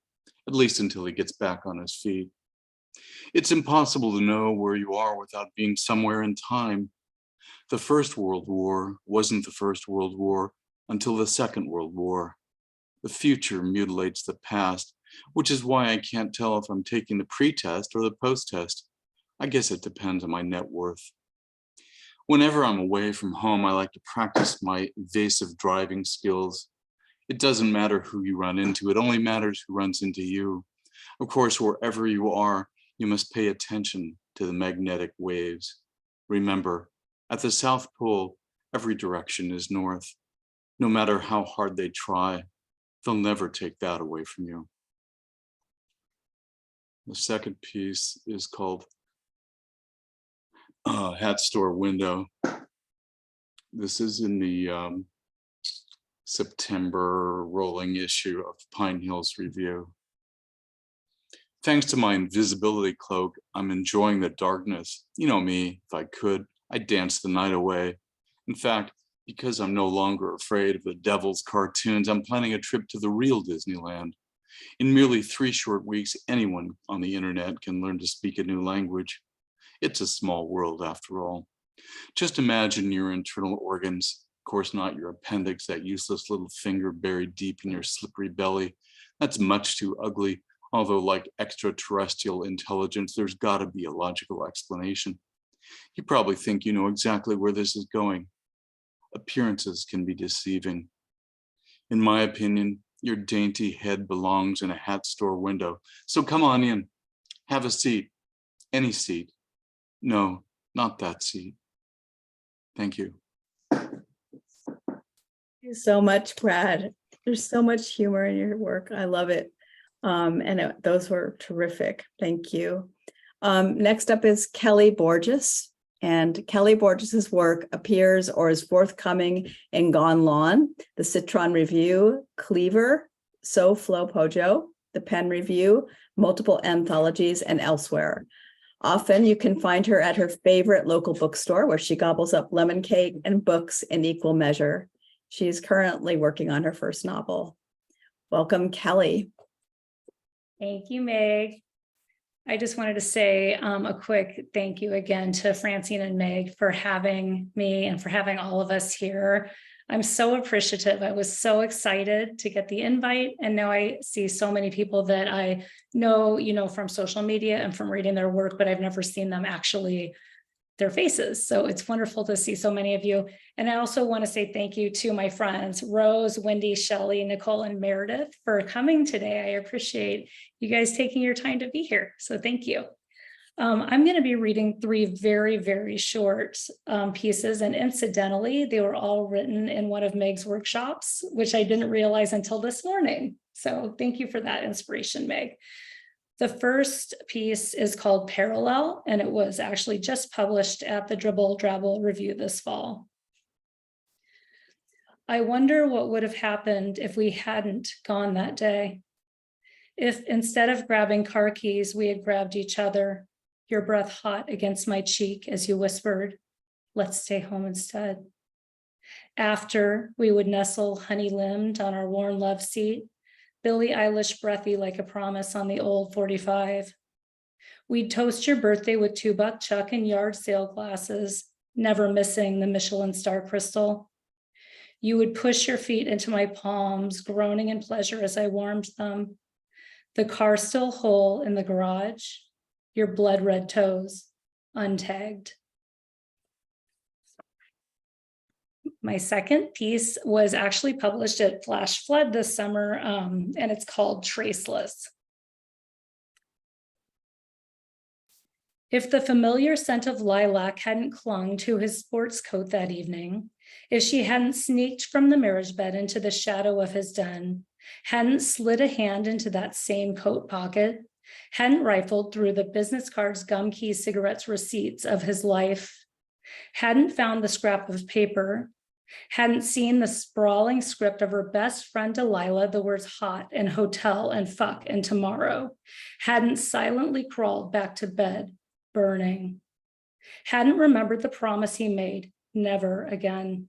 at least until he gets back on his feet. It's impossible to know where you are without being somewhere in time. The First World War wasn't the First World War until the Second World War. The future mutilates the past, which is why I can't tell if I'm taking the pre-test or the post-test. I guess it depends on my net worth. Whenever I'm away from home, I like to practice my evasive driving skills. It doesn't matter who you run into, it only matters who runs into you. Of course, wherever you are, you must pay attention to the magnetic waves. Remember, at the South Pole, every direction is north. No matter how hard they try, they'll never take that away from you. The second piece is called Hat Store Window. This is in the September rolling issue of Pine Hills Review. Thanks to my invisibility cloak, I'm enjoying the darkness. You know me, if I could, I'd dance the night away. In fact, because I'm no longer afraid of the devil's cartoons, I'm planning a trip to the real Disneyland. In merely 3 short weeks, anyone on the internet can learn to speak a new language. It's a small world after all. Just imagine your internal organs, of course not your appendix, that useless little finger buried deep in your slippery belly. That's much too ugly, although like extraterrestrial intelligence, there's gotta be a logical explanation. You probably think you know exactly where this is going. Appearances can be deceiving. In my opinion, your dainty head belongs in a hat store window. So come on in, have a seat, any seat. No, not that seat. Thank you. Thank you so much, Brad. There's so much humor in your work. I love it. Those were terrific. Thank you. Next up is Kelli Borges. And Kelli Borges' work appears or is forthcoming in Gone Lawn, the Citron Review, Cleaver, So Flow Pojo, the Pen Review, multiple anthologies, and elsewhere. Often you can find her at her favorite local bookstore where she gobbles up lemon cake and books in equal measure. She is currently working on her first novel. Welcome, Kelli. Thank you, Meg. I just wanted to say a quick thank you again to Francine and Meg for having me and for having all of us here. I'm so appreciative. I was so excited to get the invite, and now I see so many people that I know, from social media and from reading their work, but I've never seen them actually, their faces. So it's wonderful to see so many of you. And I also want to say thank you to my friends, Rose, Wendy, Shelley, Nicole, and Meredith for coming today. I appreciate you guys taking your time to be here. So thank you. I'm going to be reading 3 very, very short pieces. And incidentally, they were all written in one of Meg's workshops, which I didn't realize until this morning. So thank you for that inspiration, Meg. The first piece is called Parallel, and it was actually just published at the Dribble Drabble Review this fall. I wonder what would have happened if we hadn't gone that day. If instead of grabbing car keys, we had grabbed each other, your breath hot against my cheek as you whispered, "Let's stay home instead." After, we would nestle honey-limbed on our worn love seat, Billie Eilish breathy like a promise on the old 45. We'd toast your birthday with $2 Chuck and yard sale glasses, never missing the Michelin star crystal. You would push your feet into my palms, groaning in pleasure as I warmed them. The car still whole in the garage, your blood red toes, untagged. My second piece was actually published at Flash Flood this summer, and it's called Traceless. If the familiar scent of lilac hadn't clung to his sports coat that evening, if she hadn't sneaked from the marriage bed into the shadow of his den, hadn't slid a hand into that same coat pocket, hadn't rifled through the business cards, gum keys, cigarettes, receipts of his life, hadn't found the scrap of paper, hadn't seen the sprawling script of her best friend Delilah, the words hot and hotel and fuck and tomorrow, hadn't silently crawled back to bed, burning, hadn't remembered the promise he made, never again,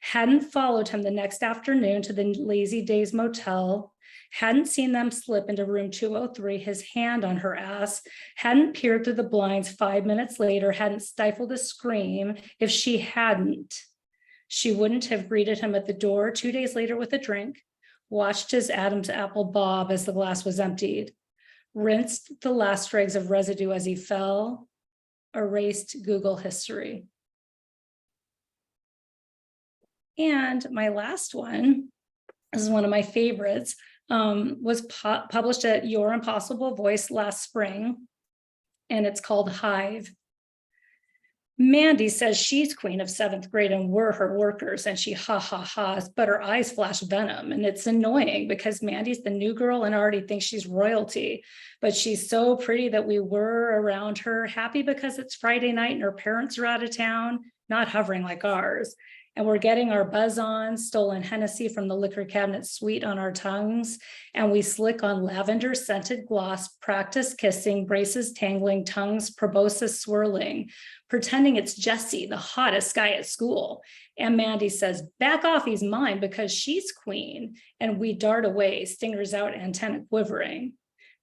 hadn't followed him the next afternoon to the Lazy Days motel, hadn't seen them slip into room 203, his hand on her ass, hadn't peered through the blinds 5 minutes later, hadn't stifled a scream. If she hadn't, she wouldn't have greeted him at the door 2 days later with a drink, watched his Adam's apple bob as the glass was emptied, rinsed the last dregs of residue as he fell, erased Google history. And my last one, this is one of my favorites, was published at Your Impossible Voice last spring, and it's called Hive. Mandy says she's queen of 7th grade and we're her workers, and she ha, but her eyes flash venom. And it's annoying because Mandy's the new girl and already thinks she's royalty, but she's so pretty that we were around her, happy because it's Friday night and her parents are out of town, not hovering like ours. And we're getting our buzz on, stolen Hennessy from the liquor cabinet sweet on our tongues. And we slick on lavender scented gloss, practice kissing, braces tangling, tongues proboscis swirling, pretending it's Jessie, the hottest guy at school. And Mandy says, back off, he's mine because she's queen. And we dart away, stingers out, antenna quivering.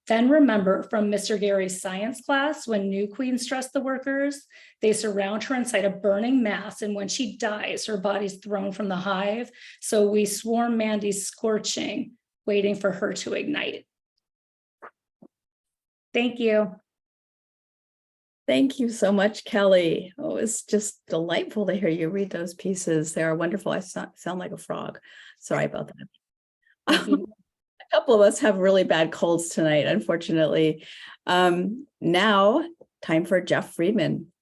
Then remember from Mr. Gary's science class, when new queens trust the workers, they surround her inside a burning mass, and when she dies, her body's thrown from the hive. So we swarm Mandy's scorching, waiting for her to ignite. Thank you. Thank you so much, Kelli. Oh, it's just delightful to hear you read those pieces. They are wonderful. I sound like a frog. Sorry about that. A couple of us have really bad colds tonight, unfortunately. Now, time for Jeff Friedman.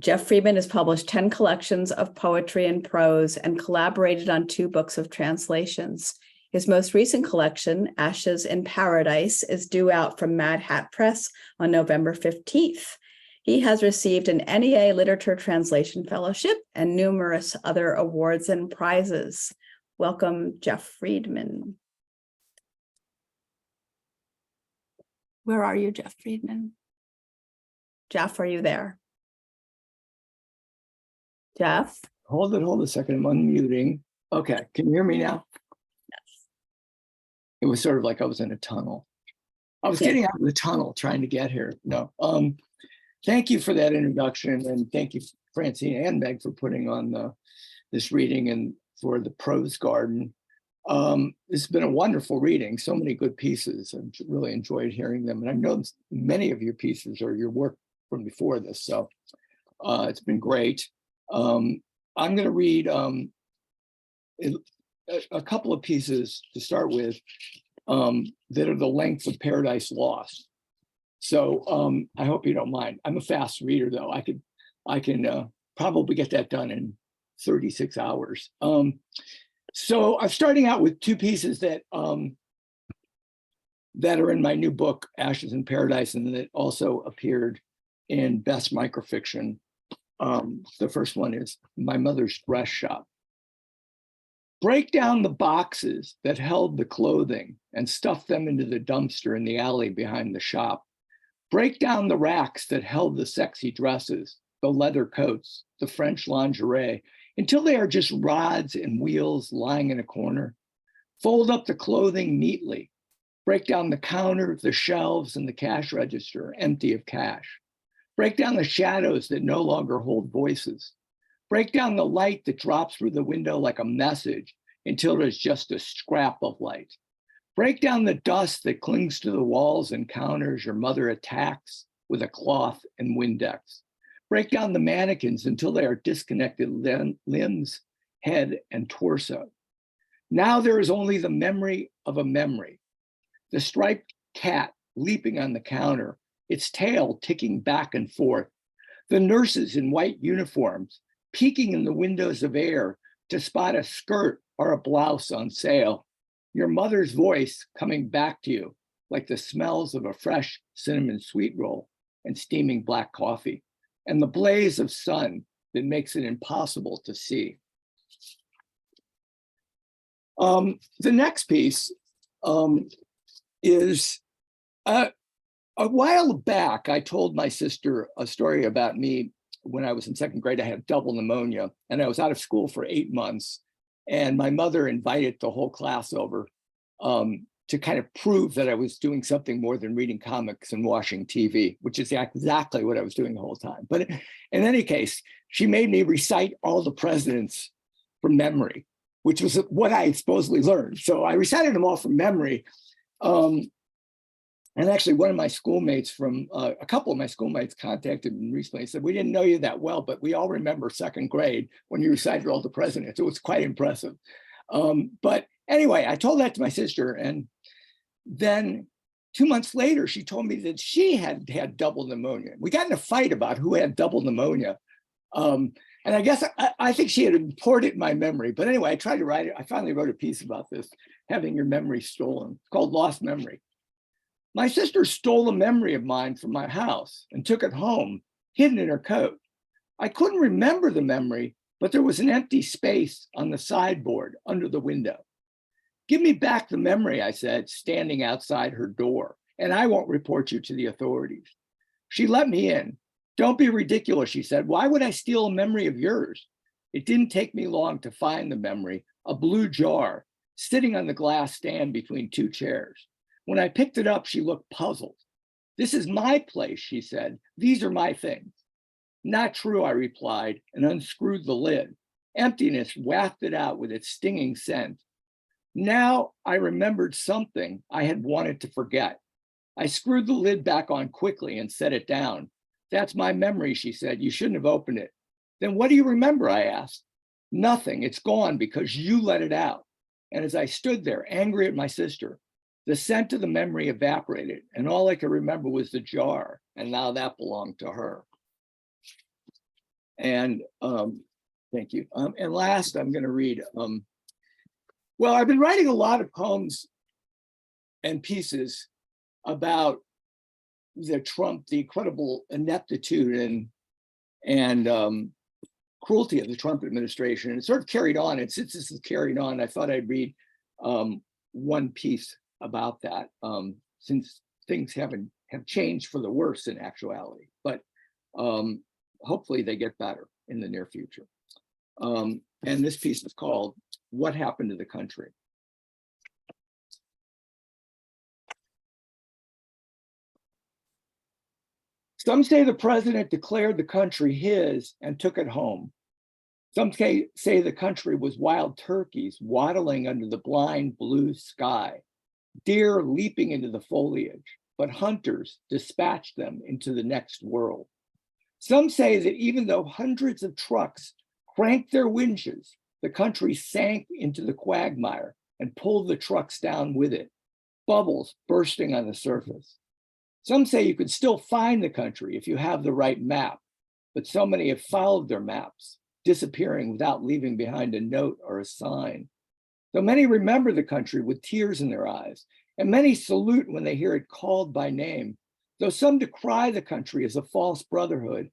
Jeff Friedman has published 10 collections of poetry and prose and collaborated on 2 books of translations. His most recent collection, Ashes in Paradise, is due out from Mad Hat Press on November 15th. He has received an NEA Literature Translation Fellowship and numerous other awards and prizes. Welcome, Jeff Friedman. Where are you, Jeff Friedman? Jeff, are you there? Jeff? Hold it a second. I'm unmuting. Okay, can you hear me now? Yes. It was sort of like I was in a tunnel. I was Yeah. getting out of the tunnel trying to get here. No. Thank you for that introduction, and thank you, Francine and Meg, for putting on this reading and for the Prose Garden. It's been a wonderful reading. So many good pieces. I've really enjoyed hearing them, and I know many of your pieces are your work from before this, so it's been great. I'm going to read a couple of pieces to start with that are the length of Paradise Lost. So I hope you don't mind. I'm a fast reader, though. I can probably get that done in 36 hours. So I'm starting out with two pieces that that are in my new book, Ashes in Paradise, and that also appeared in Best Microfiction. The first one is My Mother's Dress Shop. Break down the boxes that held the clothing and stuff them into the dumpster in the alley behind the shop. Break down the racks that held the sexy dresses, the leather coats, the French lingerie, until they are just rods and wheels lying in a corner. Fold up the clothing neatly. Break down the counter, the shelves, and the cash register, empty of cash. Break down the shadows that no longer hold voices. Break down the light that drops through the window like a message until there's just a scrap of light. Break down the dust that clings to the walls and counters your mother attacks with a cloth and Windex. Break down the mannequins until they are disconnected limbs, head, and torso. Now there is only the memory of a memory. The striped cat leaping on the counter, its tail ticking back and forth. The nurses in white uniforms peeking in the windows of air to spot a skirt or a blouse on sale. Your mother's voice coming back to you like the smells of a fresh cinnamon sweet roll and steaming black coffee, and the blaze of sun that makes it impossible to see. The next piece is a while back, I told my sister a story about me when I was in second grade. I had double pneumonia and I was out of school for 8 months. And my mother invited the whole class over to kind of prove that I was doing something more than reading comics and watching TV, which is exactly what I was doing the whole time. But in any case, she made me recite all the presidents from memory, which was what I supposedly learned. So I recited them all from memory. And actually, one of my schoolmates a couple of my schoolmates contacted me recently and said, we didn't know you that well, but we all remember second grade when you recited all the presidents. It was quite impressive. But anyway, I told that to my sister. And then 2 months later, she told me that she had had double pneumonia. We got in a fight about who had double pneumonia. And I guess I think she had imported my memory. But anyway, I tried to write it. I finally wrote a piece about this, having your memory stolen. It's called Lost Memory. My sister stole a memory of mine from my house and took it home, hidden in her coat. I couldn't remember the memory, but there was an empty space on the sideboard under the window. Give me back the memory, I said, standing outside her door, and I won't report you to the authorities. She let me in. Don't be ridiculous, she said. Why would I steal a memory of yours? It didn't take me long to find the memory, a blue jar, sitting on the glass stand between two chairs. When I picked it up, she looked puzzled. This is my place, she said. These are my things. Not true, I replied, and unscrewed the lid. Emptiness wafted out with its stinging scent. Now I remembered something I had wanted to forget. I screwed the lid back on quickly and set it down. That's my memory, she said. You shouldn't have opened it. Then what do you remember, I asked. Nothing, it's gone because you let it out. And as I stood there, angry at my sister, the scent of the memory evaporated, and all I could remember was the jar, and now that belonged to her. And thank you. And last, I'm going to read. Well, I've been writing a lot of poems and pieces about the incredible ineptitude and cruelty of the Trump administration. And it sort of carried on. And since this is carried on, I thought I'd read one piece about that, since things have changed for the worse in actuality. But hopefully they get better in the near future. And this piece is called "What Happened to the Country?" Some say the president declared the country his and took it home. Some say the country was wild turkeys waddling under the blind blue sky, deer leaping into the foliage, but hunters dispatched them into the next world. Some say that even though hundreds of trucks cranked their winches, the country sank into the quagmire and pulled the trucks down with it, bubbles bursting on the surface. Some say you could still find the country if you have the right map, but so many have followed their maps, disappearing without leaving behind a note or a sign. Though many remember the country with tears in their eyes, and many salute when they hear it called by name, though some decry the country as a false brotherhood,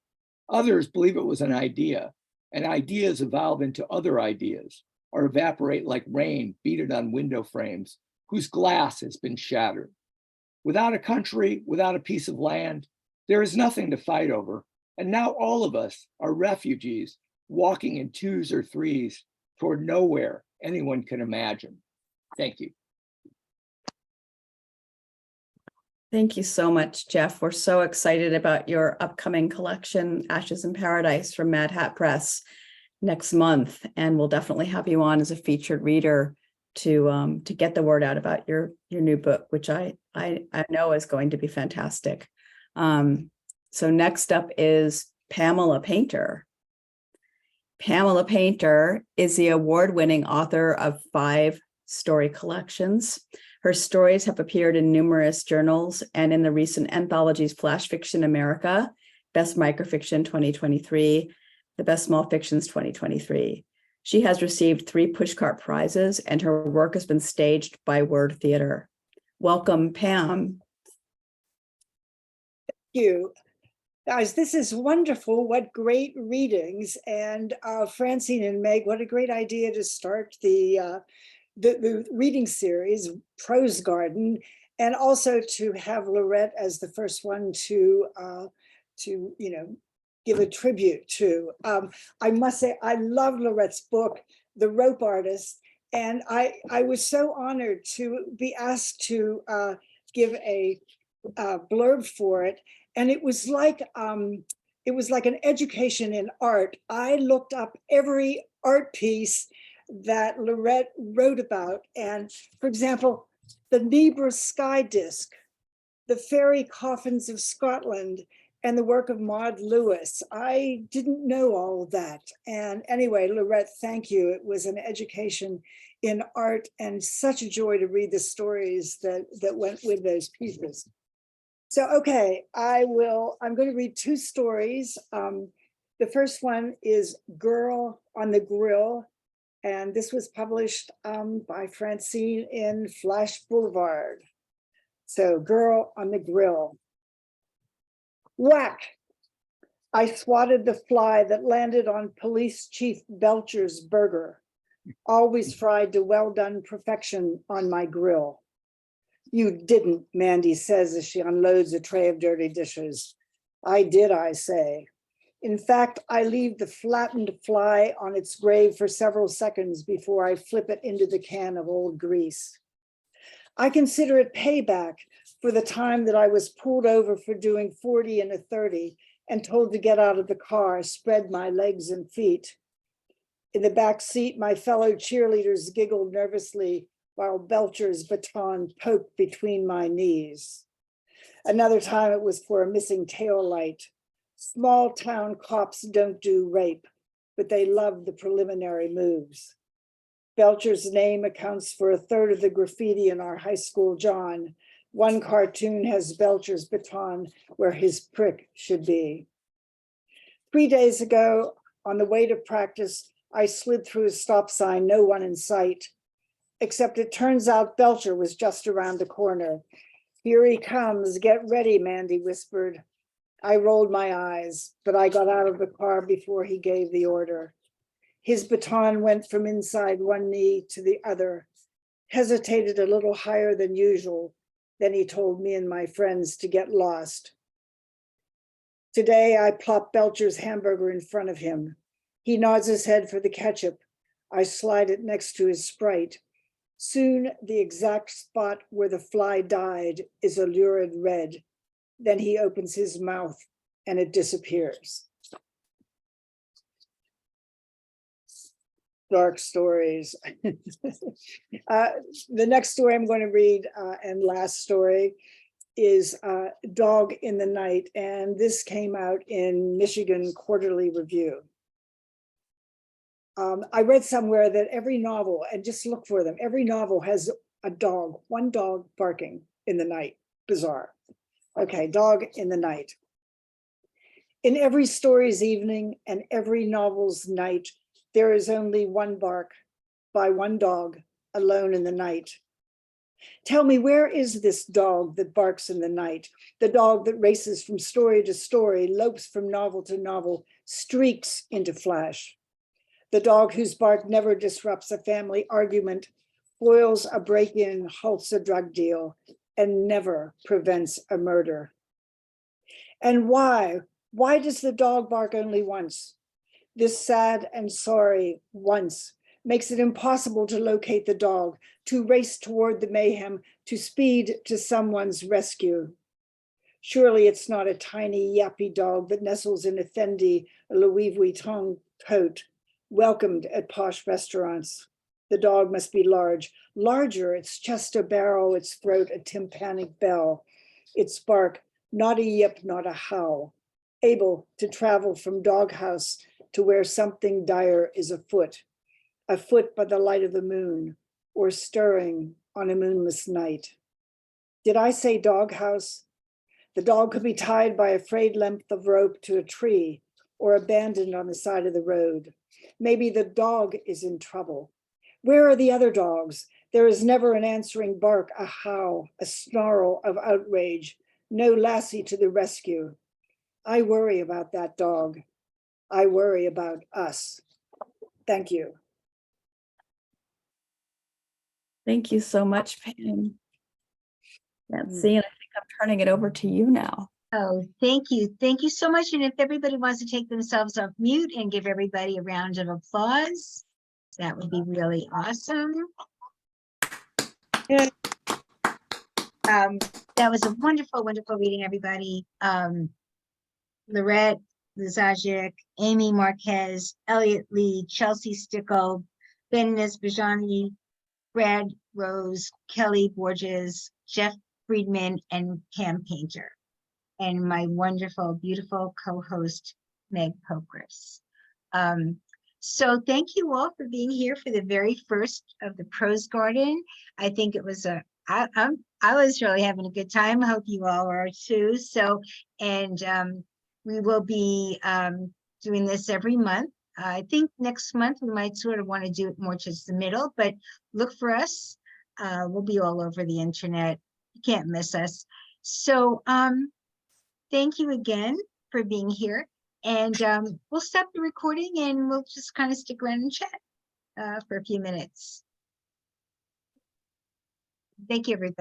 others believe it was an idea, and ideas evolve into other ideas, or evaporate like rain beaded on window frames, whose glass has been shattered. Without a country, without a piece of land, there is nothing to fight over. And now all of us are refugees walking in twos or threes toward nowhere anyone can imagine. Thank you. Thank you so much, Jeff. We're so excited about your upcoming collection, Ashes in Paradise from Mad Hat Press next month. And we'll definitely have you on as a featured reader to get the word out about your new book, which I know is going to be fantastic. So next up is Pamela Painter. Pamela Painter is the award-winning author of 5 story collections. Her stories have appeared in numerous journals and in the recent anthologies Flash Fiction America, Best Microfiction 2023, the Best Small Fictions 2023. She has received 3 Pushcart Prizes, and her work has been staged by Word Theater. Welcome, Pam. Thank you. Guys, this is wonderful. What great readings. And Francine and Meg, what a great idea to start the reading series, Prose Garden, and also to have Lorette as the first one to give a tribute to. I must say, I love Lorette's book, The Rope Artist, and I was so honored to be asked to give a blurb for it. And it was like an education in art. I looked up every art piece that Lorette wrote about. And for example, the Nebra Sky Disc, the Fairy Coffins of Scotland, and the work of Maud Lewis. I didn't know all of that. And anyway, Lorette, thank you. It was an education in art and such a joy to read the stories that went with those pieces. So, okay, I'm going to read 2 stories. The first one is Girl on the Grill, and this was published by Francine in Flash Boulevard. So, Girl on the Grill. Whack! I swatted the fly that landed on Police Chief Belcher's burger, always fried to well-done perfection on my grill. You didn't, Mandy says as she unloads a tray of dirty dishes. I did, I say. In fact, I leave the flattened fly on its grave for several seconds before I flip it into the can of old grease. I consider it payback for the time that I was pulled over for doing 40 and a 30 and told to get out of the car, spread my legs and feet. In the back seat, my fellow cheerleaders giggled nervously while Belcher's baton poked between my knees. Another time it was for a missing tail light. Small town cops don't do rape, but they love the preliminary moves. Belcher's name accounts for a third of the graffiti in our high school John. One cartoon has Belcher's baton where his prick should be. 3 days ago, on the way to practice, I slid through a stop sign, no one in sight, except it turns out Belcher was just around the corner. Here he comes. Get ready, Mandy whispered. I rolled my eyes, but I got out of the car before he gave the order. His baton went from inside one knee to the other, hesitated a little higher than usual. Then he told me and my friends to get lost. Today, I plop Belcher's hamburger in front of him. He nods his head for the ketchup. I slide it next to his Sprite. Soon, the exact spot where the fly died is a lurid red. Then he opens his mouth and it disappears. Dark stories. The next story I'm going to read and last story is Dog in the Night. And this came out in Michigan Quarterly Review. I read somewhere that every novel, and just look for them, every novel has a dog, one dog barking in the night. Bizarre. Okay, Dog in the Night. In every story's evening and every novel's night, there is only one bark by one dog alone in the night. Tell me, where is this dog that barks in the night? The dog that races from story to story, lopes from novel to novel, streaks into flash. The dog whose bark never disrupts a family argument, foils a break-in, halts a drug deal, and never prevents a murder. And why? Why does the dog bark only once? This sad and sorry once makes it impossible to locate the dog, to race toward the mayhem, to speed to someone's rescue. Surely it's not a tiny yappy dog that nestles in a Fendi Louis Vuitton coat, welcomed at posh restaurants. The dog must be large, larger, its chest a barrel, its throat a tympanic bell, its bark not a yip, not a howl, able to travel from doghouse to where something dire is afoot by the light of the moon, or stirring on a moonless night. Did I say doghouse? The dog could be tied by a frayed length of rope to a tree or abandoned on the side of the road. Maybe the dog is in trouble. Where are the other dogs? There is never an answering bark, a howl, a snarl of outrage, no lassie to the rescue. I worry about that dog. I worry about us. Thank you. Thank you so much, Pam. Nancy, and I think I'm turning it over to you now. Oh, thank you. Thank you so much. And if everybody wants to take themselves off mute and give everybody a round of applause, that would be really awesome. Yeah. That was a wonderful, wonderful reading, everybody. Lorette, Luzajic, Amy Marques, Eliot Li, Chelsea Stickle, Ben Niezpodziany, Brad Rose, Kelli Borges, Jeff Friedman, and Pam Painter. And my wonderful, beautiful co-host, Meg Pokrass. So thank you all for being here for the very first of the Prose Garden. I think it was I was really having a good time. I hope you all are too. So, and we will be doing this every month. I think next month we might sort of want to do it more towards the middle, but look for us. We'll be all over the internet. You can't miss us. So thank you again for being here. And we'll stop the recording and we'll just kind of stick around and chat for a few minutes. Thank you, everybody.